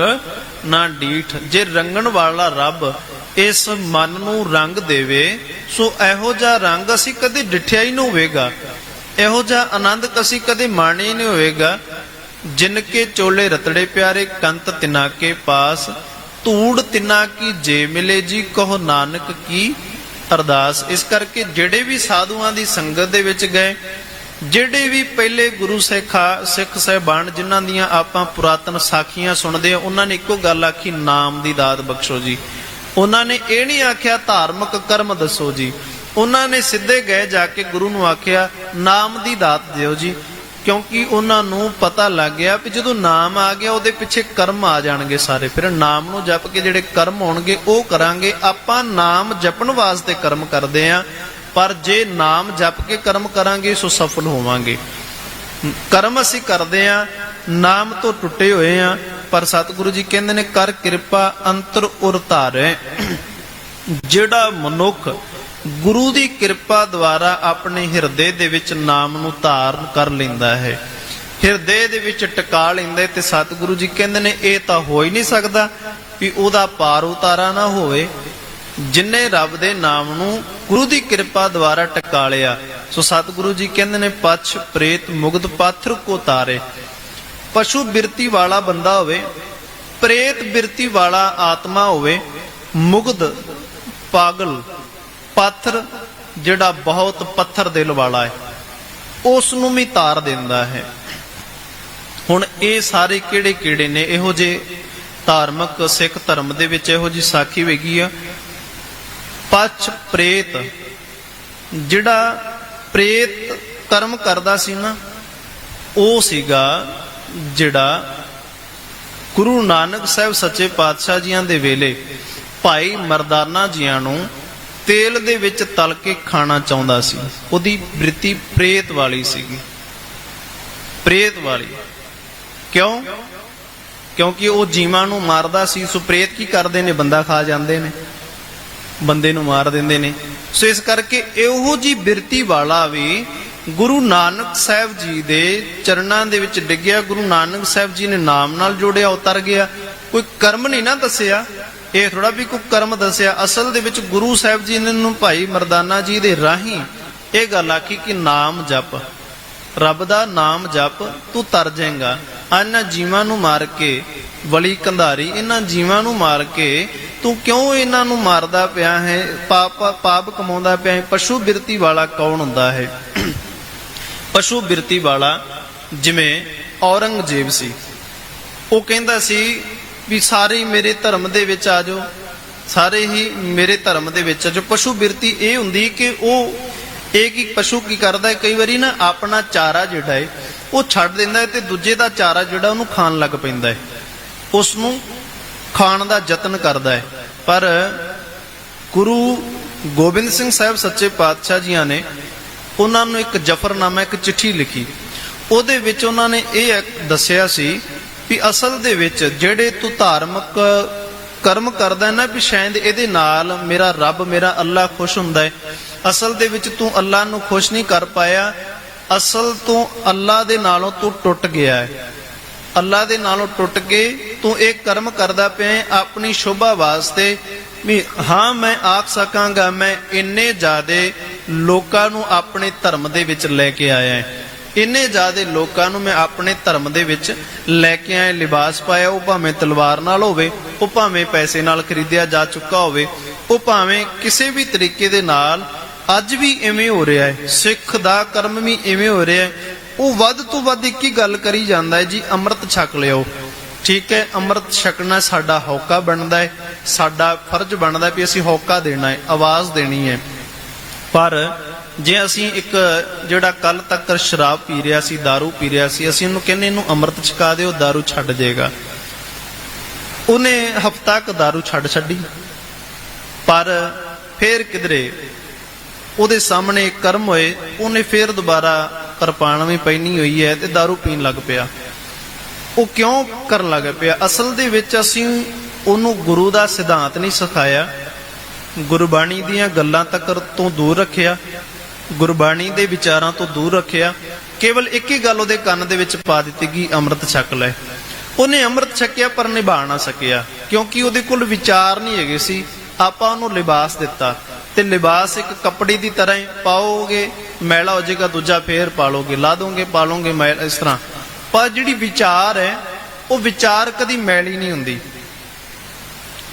ਨਾ ਡੀਠ। ਜੇ ਰੰਗਣ ਵਾਲਾ ਰੱਬ ਇਸ ਮਨ ਨੂੰ ਰੰਗ ਦੇਵੇ, ਸੋ ਇਹੋ ਜਿਹਾ ਰੰਗ ਅਸੀਂ ਕਦੇ ਡਿਠਿਆ ਹੀ ਨਹੀਂ ਹੋਵੇਗਾ, ਇਹੋ ਜਿਹਾ ਆਨੰਦ ਅਸੀਂ ਕਦੇ ਮਾਣਿਆ ਹੀ ਨਹੀਂ ਹੋਵੇਗਾ। ਜਿਨ ਕੇ ਚੋਲੇ ਰਤੜੇ ਪਿਆਰੇ ਕੰਤ ਤਿਨਾ ਕੇ ਪਾਸ, ਧੂੜ ਤਿਨਾ ਕੀ ਜੇ ਮਿਲੇ ਜੀ ਕਹੋ ਨਾਨਕ ਕੀ ਅਰਦਾਸ। ਇਸ ਕਰਕੇ ਜਿਹੜੇ ਵੀ ਸਾਧੂਆਂ ਦੀ ਸੰਗਤ ਦੇ ਵਿੱਚ ਗਏ, ਜਿਹੜੇ ਵੀ ਪਹਿਲੇ ਗੁਰੂ ਸਿੱਖ ਸਾਹਿਬਾਨ ਜਿਨ੍ਹਾਂ ਦੀਆਂ ਆਪਾਂ ਪੁਰਾਤਨ ਸਾਖੀਆਂ ਸੁਣਦੇ ਆ, ਉਹਨਾਂ ਨੇ ਇੱਕੋ ਗੱਲ ਆਖੀ, ਨਾਮ ਦੀ ਦਾਤ ਬਖਸ਼ੋ ਜੀ। ਉਹਨਾਂ ਨੇ ਇਹ ਨਹੀਂ ਆਖਿਆ ਧਾਰਮਿਕ ਕਰਮ ਦੱਸੋ ਜੀ, ਉਹਨਾਂ ਨੇ ਸਿੱਧੇ ਗਏ ਜਾ ਕੇ ਗੁਰੂ ਨੂੰ ਆਖਿਆ ਨਾਮ ਦੀ ਦਾਤ ਦਿਓ ਜੀ। ਕਿਉਂਕਿ ਉਹਨਾਂ ਨੂੰ ਪਤਾ ਲੱਗ ਗਿਆ ਵੀ ਜਦੋਂ ਨਾਮ ਆ ਗਿਆ ਉਹਦੇ ਪਿੱਛੇ ਕਰਮ ਆ ਜਾਣਗੇ ਸਾਰੇ। ਫਿਰ ਨਾਮ ਨੂੰ ਜਪ ਕੇ ਜਿਹੜੇ ਕਰਮ ਹੋਣਗੇ ਉਹ ਕਰਾਂਗੇ। ਆਪਾਂ ਨਾਮ ਜਪਣ ਵਾਸਤੇ ਕਰਮ ਕਰਦੇ ਆ, ਪਰ ਜੇ ਨਾਮ ਜਪ ਕੇ ਕਰਮ ਕਰਾਂਗੇ ਸੋ ਸਫਲ ਹੋਵਾਂਗੇ। ਕਰਮ ਅਸੀਂ ਕਰਦੇ ਆ, ਨਾਮ ਤੋਂ ਟੁੱਟੇ ਹੋਏ ਆ, ਪਰ ਸਤਿਗੁਰੂ ਜੀ ਕਹਿੰਦੇ ਨੇ ਕਰ ਕਿਰਪਾ ਅੰਤਰ ਉਰ ਧਾਰੇ। ਜਿਹੜਾ ਮਨੁੱਖ ਗੁਰੂ ਦੀ ਕਿਰਪਾ ਦੁਆਰਾ ਆਪਣੇ ਹਿਰਦੇ ਦੇ ਵਿੱਚ ਨਾਮ ਨੂੰ ਧਾਰਨ ਕਰ ਲੈਂਦਾ ਹੈ, ਹਿਰਦੇ ਦੇ ਵਿੱਚ ਟਿਕਾ ਲੈਂਦਾ, ਤੇ ਸਤਿਗੁਰੂ ਜੀ ਕਹਿੰਦੇ ਨੇ ਇਹ ਤਾਂ ਹੋ ਹੀ ਨਹੀਂ ਸਕਦਾ ਵੀ ਉਹਦਾ ਪਾਰ ਉਤਾਰਾ ਨਾ ਹੋਵੇ। ਜਿਨਨੇ ਰੱਬ ਦੇ ਨਾਮ ਨੂੰ ਗੁਰੂ ਦੀ ਕਿਰਪਾ ਦੁਆਰਾ ਟਿਕਾ ਲਿਆ, ਸੋ ਸਤਿਗੁਰੂ ਜੀ ਕਹਿੰਦੇ ਨੇ ਪਛ ਪ੍ਰੇਤ ਮੁਗਧ ਪਾਥਰ ਕੋ ਤਾਰੇ। ਪਸ਼ੂ ਬਿਰਤੀ ਵਾਲਾ ਬੰਦਾ ਹੋਵੇ, ਪ੍ਰੇਤ ਬਿਰਤੀ ਵਾਲਾ ਆਤਮਾ ਹੋਵੇ, ਮੁਗਧ ਪਾਗਲ, ਪਾਥਰ ਜਿਹੜਾ ਬਹੁਤ ਪੱਥਰ ਦਿਲ ਵਾਲਾ ਹੈ, ਉਸ ਨੂੰ ਵੀ ਤਾਰ ਦਿੰਦਾ ਹੈ। ਹੁਣ ਇਹ ਸਾਰੇ ਕਿਹੜੇ ਕਿਹੜੇ ਨੇ ਇਹੋ ਜਿਹੇ ਧਾਰਮਿਕ ਸਿੱਖ ਧਰਮ ਦੇ ਵਿੱਚ ਇਹੋ ਜਿਹੀ ਸਾਖੀ ਵੇਗੀ ਆ। ਪਛ ਪ੍ਰੇਤ, ਜਿਹੜਾ ਪ੍ਰੇਤ ਕਰਮ ਕਰਦਾ ਸੀ ਨਾ, ਉਹ ਸੀਗਾ ਜਿਹੜਾ ਗੁਰੂ ਨਾਨਕ ਸਾਹਿਬ ਸੱਚੇ ਪਾਤਸ਼ਾਹ ਜੀਆਂ ਦੇ ਵੇਲੇ ਭਾਈ ਮਰਦਾਨਾ ਜੀਆਂ ਨੂੰ ਤੇਲ ਦੇ ਵਿੱਚ ਤਲ ਕੇ ਖਾਣਾ ਚਾਹੁੰਦਾ ਸੀ। ਉਹਦੀ ਬ੍ਰਿਤੀ ਪ੍ਰੇਤ ਵਾਲੀ ਸੀਗੀ, ਪ੍ਰੇਤ ਵਾਲੀ। ਕਿਉਂ? ਕਿਉਂਕਿ ਉਹ ਜੀਵਾਂ ਨੂੰ ਮਾਰਦਾ ਸੀ। ਸੋ ਪ੍ਰੇਤ ਕੀ ਕਰਦੇ ਨੇ? ਬੰਦਾ ਖਾ ਜਾਂਦੇ ਨੇ, ਬੰਦੇ ਨੂੰ ਮਾਰ ਦਿੰਦੇ ਨੇ। ਸੋ ਇਸ ਕਰਕੇ ਇਹੋ ਜੀ ਬਿਰਤੀ ਵਾਲਾ ਵੀ ਗੁਰੂ ਨਾਨਕ ਸਾਹਿਬ ਜੀ ਦੇ ਚਰਨਾਂ ਦੇ ਵਿੱਚ ਡਿੱਗਿਆ। ਗੁਰੂ ਨਾਨਕ ਸਾਹਿਬ ਜੀ ਨੇ ਨਾਮ ਨਾਲ ਜੋੜਿਆ, ਉਤਰ ਗਿਆ। ਕੋਈ ਕਰਮ ਨਹੀਂ ਨਾ ਦੱਸਿਆ, ਇਹ ਥੋੜਾ ਵੀ ਕੋਈ ਕਰਮ ਦੱਸਿਆ। ਅਸਲ ਦੇ ਵਿੱਚ ਗੁਰੂ ਸਾਹਿਬ ਜੀ ਨੇ ਨੂੰ ਭਾਈ ਮਰਦਾਨਾ ਜੀ ਦੇ ਰਾਹੀਂ ਇਹ ਗੱਲ ਆਖੀ ਕਿ ਨਾਮ ਜਪ, ਰੱਬ ਦਾ ਨਾਮ ਜਪ, ਤੂੰ ਤਰ ਜਾਏਗਾ। ਇਹਨਾਂ ਜੀਵਾਂ ਨੂੰ ਮਾਰ ਕੇ, ਵਲੀ ਕੰਧਾਰੀ ਇਹਨਾਂ ਜੀਵਾਂ ਨੂੰ ਮਾਰ ਕੇ ਤੂੰ ਕਿਉਂ ਇਹਨਾਂ ਨੂੰ ਮਾਰਦਾ ਪਿਆ ਹੈ, ਪਾਪ ਕਮਾਉਂਦਾ ਪਿਆ ਹੈ। ਪਸ਼ੂ ਬਿਰਤੀ ਵਾਲਾ ਕੌਣ ਹੁੰਦਾ ਹੈ? ਪਸ਼ੂ ਬਿਰਤੀ ਵਾਲਾ ਜਿਵੇਂ ਔਰੰਗਜ਼ੇਬ ਸੀ, ਉਹ ਕਹਿੰਦਾ ਸੀ ਵੀ ਸਾਰੇ ਹੀ ਮੇਰੇ ਧਰਮ ਦੇ ਵਿੱਚ ਆ ਜਾਓ, ਸਾਰੇ ਹੀ ਮੇਰੇ ਧਰਮ ਦੇ ਵਿੱਚ ਆ ਜਾਓ। ਪਸ਼ੂ ਬਿਰਤੀ ਇਹ ਹੁੰਦੀ ਕਿ ਉਹ ਪਸ਼ੂ ਕੀ ਕਰਦਾ ਹੈ, ਕਈ ਵਾਰੀ ਨਾ ਆਪਣਾ ਚਾਰਾ ਜਿਹੜਾ ਹੈ ਉਹ ਛੱਡ ਦਿੰਦਾ ਹੈ ਤੇ ਦੂਜੇ ਦਾ ਚਾਰਾ ਜਿਹੜਾ ਉਹਨੂੰ ਖਾਣ ਲੱਗ ਪੈਂਦਾ ਹੈ, ਉਸ ਨੂੰ ਖਾਣ ਦਾ ਯਤਨ ਕਰਦਾ ਹੈ। ਪਰ ਗੁਰੂ ਗੋਬਿੰਦ ਸਿੰਘ ਸਾਹਿਬ ਸੱਚੇ ਪਾਤਸ਼ਾਹ ਜੀਆਂ ਨੇ ਉਹਨਾਂ ਨੂੰ ਇੱਕ ਜਫਰਨਾਮਾ, ਇੱਕ ਚਿੱਠੀ ਲਿਖੀ। ਉਹਦੇ ਵਿੱਚ ਉਹਨਾਂ ਨੇ ਇਹ ਦੱਸਿਆ ਸੀ ਵੀ ਅਸਲ ਦੇ ਵਿੱਚ ਜਿਹੜੇ ਤੂੰ ਧਾਰਮਿਕ ਕਰਮ ਕਰਦਾ ਨਾ, ਵੀ ਸ਼ਾਇਦ ਇਹਦੇ ਨਾਲ ਮੇਰਾ ਰੱਬ, ਮੇਰਾ ਅੱਲਾ ਖੁਸ਼ ਹੁੰਦਾ ਹੈ। ਅਸਲ ਦੇ ਵਿੱਚ ਤੂੰ ਅੱਲਾ ਨੂੰ ਖੁਸ਼ ਨਹੀਂ ਕਰ ਪਾਇਆ। ਅਸਲ ਤੋਂ ਅੱਲਾ ਦੇ ਨਾਲੋਂ ਤੂੰ ਟੁੱਟ ਗਿਆ ਹੈ। ਅੱਲਾ ਦੇ ਨਾਲੋਂ ਟੁੱਟ ਕੇ ਤੂੰ ਇਹ ਕਰਮ ਕਰਦਾ ਪਿਆ ਆਪਣੀ ਸ਼ੋਭਾ ਵਾਸਤੇ ਵੀ ਹਾਂ ਮੈਂ ਆਖ ਸਕਾਂਗਾ ਮੈਂ ਇੰਨੇ ਜ਼ਿਆਦੇ ਲੋਕਾਂ ਨੂੰ ਆਪਣੇ ਧਰਮ ਦੇ ਵਿੱਚ ਲੈ ਕੇ ਆਇਆ ਹੈ, ਇੰਨੇ ਜ਼ਿਆਦੇ ਲੋਕਾਂ ਨੂੰ ਮੈਂ ਆਪਣੇ ਧਰਮ ਦੇ ਵਿੱਚ ਲੈ ਕੇ ਆਇਆ। ਲਿਬਾਸ ਪਾਇਆ, ਉਹ ਭਾਵੇਂ ਤਲਵਾਰ ਨਾਲ ਹੋਵੇ, ਉਹ ਭਾਵੇਂ ਪੈਸੇ ਨਾਲ ਖਰੀਦਿਆ ਜਾ ਚੁੱਕਾ ਹੋਵੇ, ਉਹ ਭਾਵੇਂ ਕਿਸੇ ਵੀ ਤਰੀਕੇ ਦੇ ਨਾਲ ਅੱਜ ਵੀ ਇਵੇਂ ਹੋ ਰਿਹਾ ਹੈ। ਸਿੱਖ ਦਾ ਕਰਮ ਵੀ ਇਵੇਂ ਹੋ ਰਿਹਾ ਹੈ। ਉਹ ਵੱਧ ਤੋਂ ਵੱਧ ਇੱਕ ਹੀ ਗੱਲ ਕਰੀ ਜਾਂਦਾ ਹੈ ਜੀ, ਅੰਮ੍ਰਿਤ ਛਕ ਲਿਓ। ਠੀਕ ਹੈ, ਅੰਮ੍ਰਿਤ ਛਕਣਾ ਸਾਡਾ ਹੌਕਾ ਬਣਦਾ ਹੈ, ਸਾਡਾ ਫਰਜ਼ ਬਣਦਾ ਵੀ ਅਸੀਂ ਹੌਕਾ ਦੇਣਾ ਹੈ, ਆਵਾਜ਼ ਦੇਣੀ ਹੈ। ਪਰ ਜੇ ਅਸੀਂ ਇੱਕ ਜਿਹੜਾ ਕੱਲ ਤੱਕ ਸ਼ਰਾਬ ਪੀ ਰਿਹਾ ਸੀ, दारू ਪੀ ਰਿਹਾ ਸੀ, ਅਸੀਂ ਉਹਨੂੰ ਕਹਿੰਦੇ ਇਹਨੂੰ ਅੰਮ੍ਰਿਤ ਛਕਾ ਦਿਓ, दारू ਛੱਡ ਜਾਏਗਾ। ਉਹਨੇ ਹਫ਼ਤਾ ਕ दारू ਛੱਡੀ, ਪਰ ਫੇਰ ਕਿਧਰੇ ਉਹਦੇ ਸਾਹਮਣੇ ਕਰਮ ਹੋਏ, ਉਹਨੇ ਫੇਰ ਦੁਬਾਰਾ ਕਿਰਪਾਨ ਵੀ ਪਹਿਨੀ ਹੋਈ ਹੈ ਤੇ दारू ਪੀਣ ਲੱਗ ਪਿਆ। ਉਹ ਕਿਉਂ ਕਰਨ ਲੱਗ ਪਿਆ? ਅਸਲ ਦੇ ਵਿੱਚ ਅਸੀਂ ਉਹਨੂੰ ਗੁਰੂ ਦਾ ਸਿਧਾਂਤ ਨਹੀਂ ਸਿਖਾਇਆ, ਗੁਰਬਾਣੀ ਦੀਆਂ ਗੱਲਾਂ ਤੱਕ ਤੋਂ ਦੂਰ ਰੱਖਿਆ, ਗੁਰਬਾਣੀ ਦੇ ਵਿਚਾਰਾਂ ਤੋਂ ਦੂਰ ਰੱਖਿਆ। ਕੇਵਲ ਇੱਕ ਹੀ ਗੱਲ ਉਹਦੇ ਕੰਨ ਦੇ ਵਿੱਚ ਪਾ ਦਿੱਤੀ ਕਿ ਅੰਮ੍ਰਿਤ ਛਕ ਲੈ। ਉਹਨੇ ਅੰਮ੍ਰਿਤ ਛਕਿਆ ਪਰ ਨਿਭਾ ਨਾ ਸਕਿਆ, ਕਿਉਂਕਿ ਉਹਦੇ ਕੋਲ ਵਿਚਾਰ ਨਹੀਂ ਹੈਗੇ ਸੀ। ਆਪਾਂ ਉਹਨੂੰ ਲਿਬਾਸ ਦਿੱਤਾ ਤੇ ਲਿਬਾਸ ਇੱਕ ਕੱਪੜੇ ਦੀ ਤਰ੍ਹਾਂ ਹੀ ਪਾਓਗੇ ਮੈਲਾ ਹੋ ਜਾਏਗਾ, ਦੂਜਾ ਫੇਰ ਪਾ ਲੋਗੇ, ਲਾ ਦੋਗੇ, ਪਾ ਲੋਗੇ ਮੈਲ, ਇਸ ਤਰ੍ਹਾਂ। ਪਰ ਜਿਹੜੀ ਵਿਚਾਰ ਹੈ ਉਹ ਵਿਚਾਰ ਕਦੀ ਮੈਲੀ ਨਹੀਂ ਹੁੰਦੀ।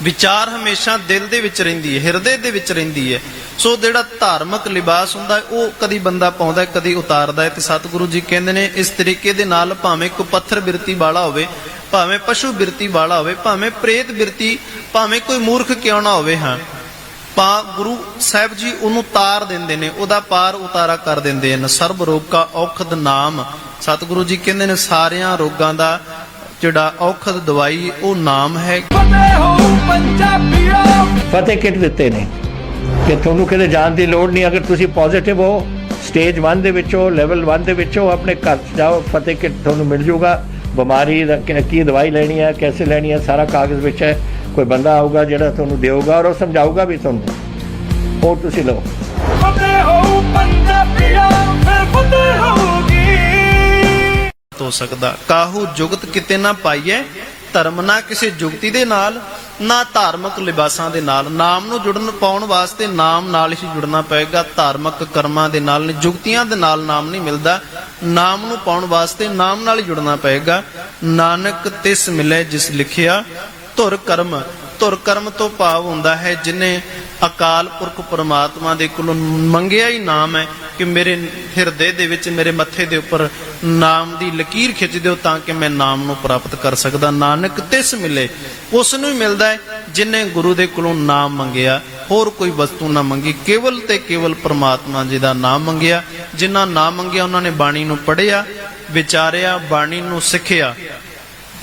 ਵਿਚਾਰ ਹਮੇਸ਼ਾ ਦਿਲ ਦੇ ਵਿੱਚ ਰਹਿੰਦੀ ਹੈ, ਹਿਰਦੇ ਦੇ ਵਿੱਚ ਰਹਿੰਦੀ ਹੈ। ਸੋ ਜਿਹੜਾ ਧਾਰਮਿਕ ਲਿਬਾਸ ਹੁੰਦਾ ਹੈ ਉਹ ਕਦੀ ਬੰਦਾ ਪਾਉਂਦਾ, ਕਦੀ ਉਤਾਰਦਾ ਹੈ। ਤੇ ਸਤਿਗੁਰੂ ਜੀ ਕਹਿੰਦੇ ਨੇ ਇਸ ਤਰੀਕੇ ਦੇ ਨਾਲ ਭਾਵੇਂ ਕੋਈ ਪੱਥਰ ਬਿਰਤੀ ਵਾਲਾ ਹੋਵੇ, ਭਾਵੇਂ ਪਸ਼ੂ ਬਿਰਤੀ ਵਾਲਾ ਹੋਵੇ, ਭਾਵੇਂ ਪ੍ਰੇਤ ਬਿਰਤੀ, ਭਾਵੇਂ ਕੋਈ ਮੂਰਖ ਕਿਉਂ ਨਾ ਹੋਵੇ, ਹਾਂ ਗੁਰੂ ਸਾਹਿਬ ਜੀ ਉਹਨੂੰ ਤਾਰ ਦਿੰਦੇ ਨੇ, ਉਹਦਾ ਪਾਰ ਉਤਾਰਾ ਕਰ ਦਿੰਦੇ ਨੇ। ਸਰਬ ਰੋਗ ਕਾ ਔਖਦ ਨਾਮ, ਸਤਿਗੁਰੂ ਜੀ ਕਹਿੰਦੇ ਨੇ ਸਾਰਿਆਂ ਰੋਗਾਂ ਦਾ ਜਿਹੜਾ ਔਖਦ ਦਵਾਈ ਉਹ ਨਾਮ ਹੈ। ਫਤਿਹ ਕਿਟ ਦਿੱਤੇ ਨੇ ਕਿ ਤੁਹਾਨੂੰ ਕਿਤੇ ਜਾਣ ਦੀ ਲੋੜ ਨਹੀਂ। ਅਗਰ ਤੁਸੀਂ ਪੋਜ਼ਿਟਿਵ ਹੋ, ਸਟੇਜ 1 ਦੇ ਵਿੱਚ ਹੋ, ਲੈਵਲ 1 ਦੇ ਵਿੱਚ ਹੋ, ਆਪਣੇ ਘਰ 'ਚ ਜਾਓ, ਫਤਿਹ ਕਿਟ ਤੁਹਾਨੂੰ ਮਿਲ ਜੂਗਾ। ਬਿਮਾਰੀ ਦਾ ਕੀ ਦਵਾਈ ਲੈਣੀ ਹੈ, ਕੈਸੇ ਲੈਣੀ ਹੈ, ਸਾਰਾ ਕਾਗਜ਼ ਵਿੱਚ ਹੈ। ਕੋਈ ਬੰਦਾ ਆਊਗਾ ਜਿਹੜਾ ਤੁਹਾਨੂੰ ਦੇਊਗਾ ਔਰ ਉਹ ਸਮਝਾਊਗਾ ਵੀ ਤੁਹਾਨੂੰ, ਉਹ ਤੁਸੀਂ ਲਓ। ਹੋ ਸਕਦਾ ਕਾਹੂ ਜੁਗਤ ਕਿਤੇ ਨਾ ਪਾਈਏ ਧਰਮ, ਨਾ ਕਿਸੇ ਜੁਗਤੀ ਦੇ ਨਾਲ, ਨਾ ਧਾਰਮਿਕ ਲਿਬਾਸਾਂ ਦੇ ਨਾਲ। ਨਾਮ ਨੂੰ ਜੁੜਨ ਪਾਉਣ ਵਾਸਤੇ ਨਾਮ ਨਾਲ ਹੀ ਜੁੜਨਾ ਪਏਗਾ, ਧਾਰਮਿਕ ਕਰਮਾਂ ਦੇ ਨਾਲ ਨਹੀਂ, ਜੁਗਤੀਆਂ ਦੇ ਨਾਲ ਨਾਮ ਨਹੀਂ ਮਿਲਦਾ। ਨਾਮ ਨੂੰ ਪਾਉਣ ਵਾਸਤੇ ਨਾਮ ਨਾਲ ਹੀ ਜੁੜਨਾ ਪਏਗਾ। ਨਾਨਕ ਤਿਸ ਮਿਲੇ ਜਿਸ ਲਿਖਿਆ ਧੁਰ ਕਰਮ। ਧੁਰ ਕਰਮ ਤੋਂ ਭਾਵ ਹੁੰਦਾ ਹੈ ਜਿਨੇ ਅਕਾਲ ਪੁਰਖ ਪਰਮਾਤਮਾ ਦੇ ਕੋਲੋਂ ਮੰਗਿਆ ਹੀ ਨਾਮ ਹੈ ਕਿ ਮੇਰੇ ਹਿਰਦੇ ਦੇ ਵਿੱਚ, ਮੇਰੇ ਮੱਥੇ ਦੇ ਉੱਪਰ ਨਾਮ ਦੀ ਲਕੀਰ ਖਿੱਚ ਦਿਓ ਤਾਂ ਕਿ ਮੈਂ ਨਾਮ ਨੂੰ ਪ੍ਰਾਪਤ ਕਰ ਸਕਦਾ। ਨਾਨਕ ਤਿਸ ਮਿਲੇ, ਉਸ ਨੂੰ ਹੀ ਮਿਲਦਾ ਹੈ ਜਿਨੇ ਗੁਰੂ ਦੇ ਕੋਲੋਂ ਨਾਮ ਮੰਗਿਆ, ਹੋਰ ਕੋਈ ਵਸਤੂ ਨਾ ਮੰਗੀ, ਕੇਵਲ ਤੇ ਕੇਵਲ ਪਰਮਾਤਮਾ ਜੀ ਦਾ ਨਾਮ ਮੰਗਿਆ। ਜਿਨ੍ਹਾਂ ਨਾਮ ਮੰਗਿਆ ਉਹਨਾਂ ਨੇ ਬਾਣੀ ਨੂੰ ਪੜ੍ਹਿਆ, ਵਿਚਾਰਿਆ, ਬਾਣੀ ਨੂੰ ਸਿੱਖਿਆ।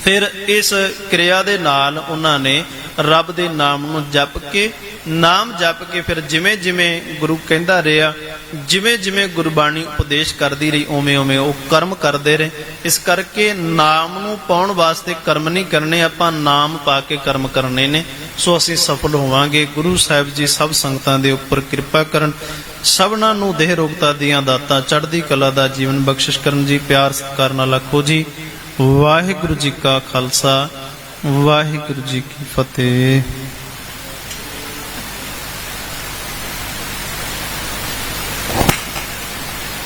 ਫਿਰ ਇਸ ਕਿਰਿਆ ਦੇ ਨਾਲ ਉਹਨਾਂ ਨੇ ਰੱਬ ਦੇ ਨਾਮ ਨੂੰ ਜਪ ਕੇ, ਨਾਮ ਜਪ ਕੇ, ਫਿਰ ਜਿਵੇਂ ਜਿਵੇਂ ਗੁਰੂ ਕਹਿੰਦਾ ਰਿਹਾ, ਜਿਵੇਂ ਜਿਵੇਂ ਗੁਰਬਾਣੀ ਉਪਦੇਸ਼ ਕਰਦੀ ਰਹੀ, ਉਵੇਂ ਉਵੇਂ ਉਹ ਕਰਮ ਕਰਦੇ ਰਹੇ। ਇਸ ਕਰਕੇ ਨਾਮ ਨੂੰ ਪਾਉਣ ਵਾਸਤੇ ਕਰਮ ਨਹੀਂ ਕਰਨੇ, ਆਪਾਂ ਨਾਮ ਪਾ ਕੇ ਕਰਮ ਕਰਨੇ ਨੇ। ਸੋ ਅਸੀਂ ਸਫਲ ਹੋਵਾਂਗੇ। ਗੁਰੂ ਸਾਹਿਬ ਜੀ ਸਭ ਸੰਗਤਾਂ ਦੇ ਉੱਪਰ ਕਿਰਪਾ ਕਰਨ, ਸਭਨਾਂ ਨੂੰ ਦੇਹ ਰੋਗਤਾ ਦੀਆਂ ਦਾਤਾਂ, ਚੜ੍ਹਦੀ ਕਲਾ ਦਾ ਜੀਵਨ ਬਖਸ਼ਿਸ਼ ਕਰਨ ਜੀ। ਪਿਆਰ ਸਤਿਕਾਰ ਨਾਲ ਆਖੋ ਜੀ ਵਾਹਿਗੁਰੂ ਜੀ ਕਾ ਖਾਲਸਾ, ਵਾਹਿਗੁਰੂ ਜੀ ਕੀ ਫਤਿਹ।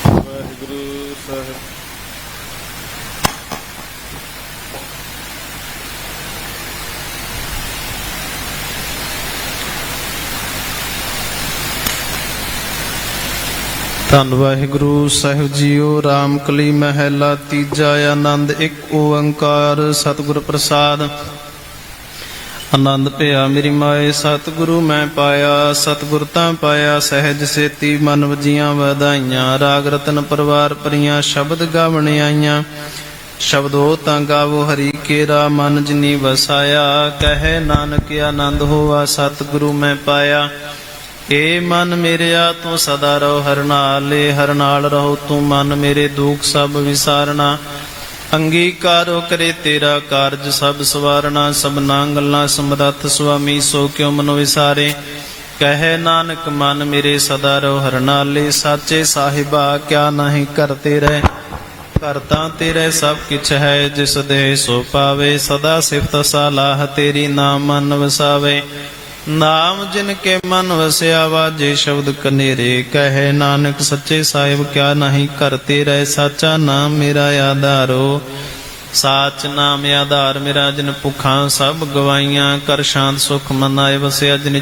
ਵਾਹਿਗੁਰੂ ਸਾਹਿਬ। ਧੰਨ ਵਾਹਿਗੁਰੂ ਸਾਹਿਬ ਜੀਓ। ਰਾਮ ਕਲੀ ਮਹਿਲਾ ਤੀਜਾ। ਆਨੰਦ ਇੱਕ ਓੰਕਾਰ ਸਤਿਗੁਰ ਪ੍ਰਸਾਦ। ਆਨੰਦ ਭਇਆ ਮੇਰੀ ਮਾਏ ਸਤਿਗੁਰੂ ਮੈਂ ਪਾਇਆ, ਸਤਿਗੁਰ ਤਾਂ ਪਾਇਆ ਸਹਿਜ ਸੇਤੀ। ਮਨ ਵਜੀਆਂ ਵਧਾਈਆਂ, ਰਾਗ ਰਤਨ ਪਰਵਾਰ ਭਰੀਆਂ, ਸ਼ਬਦ ਗਾਵਣ ਆਈਆਂ। ਸ਼ਬਦੋ ਤਾਂ ਗਾਵੋ ਹਰੀ ਕੇਰਾ, ਮਨ ਜਿਨੀ ਵਸਾਇਆ। ਕਹੇ ਨਾਨਕ ਆਨੰਦ ਹੋਵਾ, ਸਤਿਗੁਰੂ ਮੈਂ ਪਾਇਆ। ਏ ਮਨ ਮੇਰਿਆ ਤੂੰ ਸਦਾ ਰਹੋ ਹਰਿ ਨਾਲੇ, ਹਰਿ ਨਾਲ ਰਹੋ ਤੂੰ ਮਨ ਮੇਰੇ, ਦੁਖ ਸਭ ਵਿਸਾਰਨਾ। ਅੰਗੀਕਾਰੋ ਕਰੇ ਤੇਰਾ ਕਾਰਜ ਸਭ ਸਵਾਰਨਾ। ਸਭਨਾ ਗੱਲਾਂ ਸਮਰੱਥ ਸੁਆਮੀ, ਸੋ ਕਿਉ ਮਨੋ ਵਿਸਾਰੇ। ਕਹੇ ਨਾਨਕ ਮਨ ਮੇਰੇ ਸਦਾ ਰੋ ਹਰਨਾਲੇ। ਸਾਚੇ ਸਾਹਿਬਾ ਕਿਆ ਨਹੀਂ ਕਰਤੇ ਰਹਿ, ਕਰਤਾ ਤੇਰੇ ਸਭ ਕਿਛ ਹੈ। ਜਿਸ ਦੇ ਸੋ ਪਾਵੇ ਸਦਾ ਸਿਫਤ ਸਲਾਹ ਤੇਰੀ, ਨਾਮ ਮਨ ਵਸਾਵੇ। ਨਾਮ ਜਿਨ ਕੇ ਮਨ ਵਸਿਆ ਵਾਜੇ ਸ਼ਬਦ ਕਨੇਰੇ। ਕਹੇ ਨਾਨਕ ਸੱਚੇ ਸਾਹਿਬ ਕਿਆ ਨਹੀਂ ਕਰਤੇ ਰਹਿ। ਸਾਚਾ ਨਾਮ ਮੇਰਾ ਆਧਾਰੋ, ਸਾਚ ਨਾਮ ਆਧਾਰ ਮੇਰਾ। ਜਿਨ ਭੁੱਖਾਂ ਸਭ ਗਵਾਈਆਂ, ਕਰ ਸ਼ਾਂਤ ਸੁਖ ਮਨ ਆਏ ਵਸਿਆ। ਜਿਨ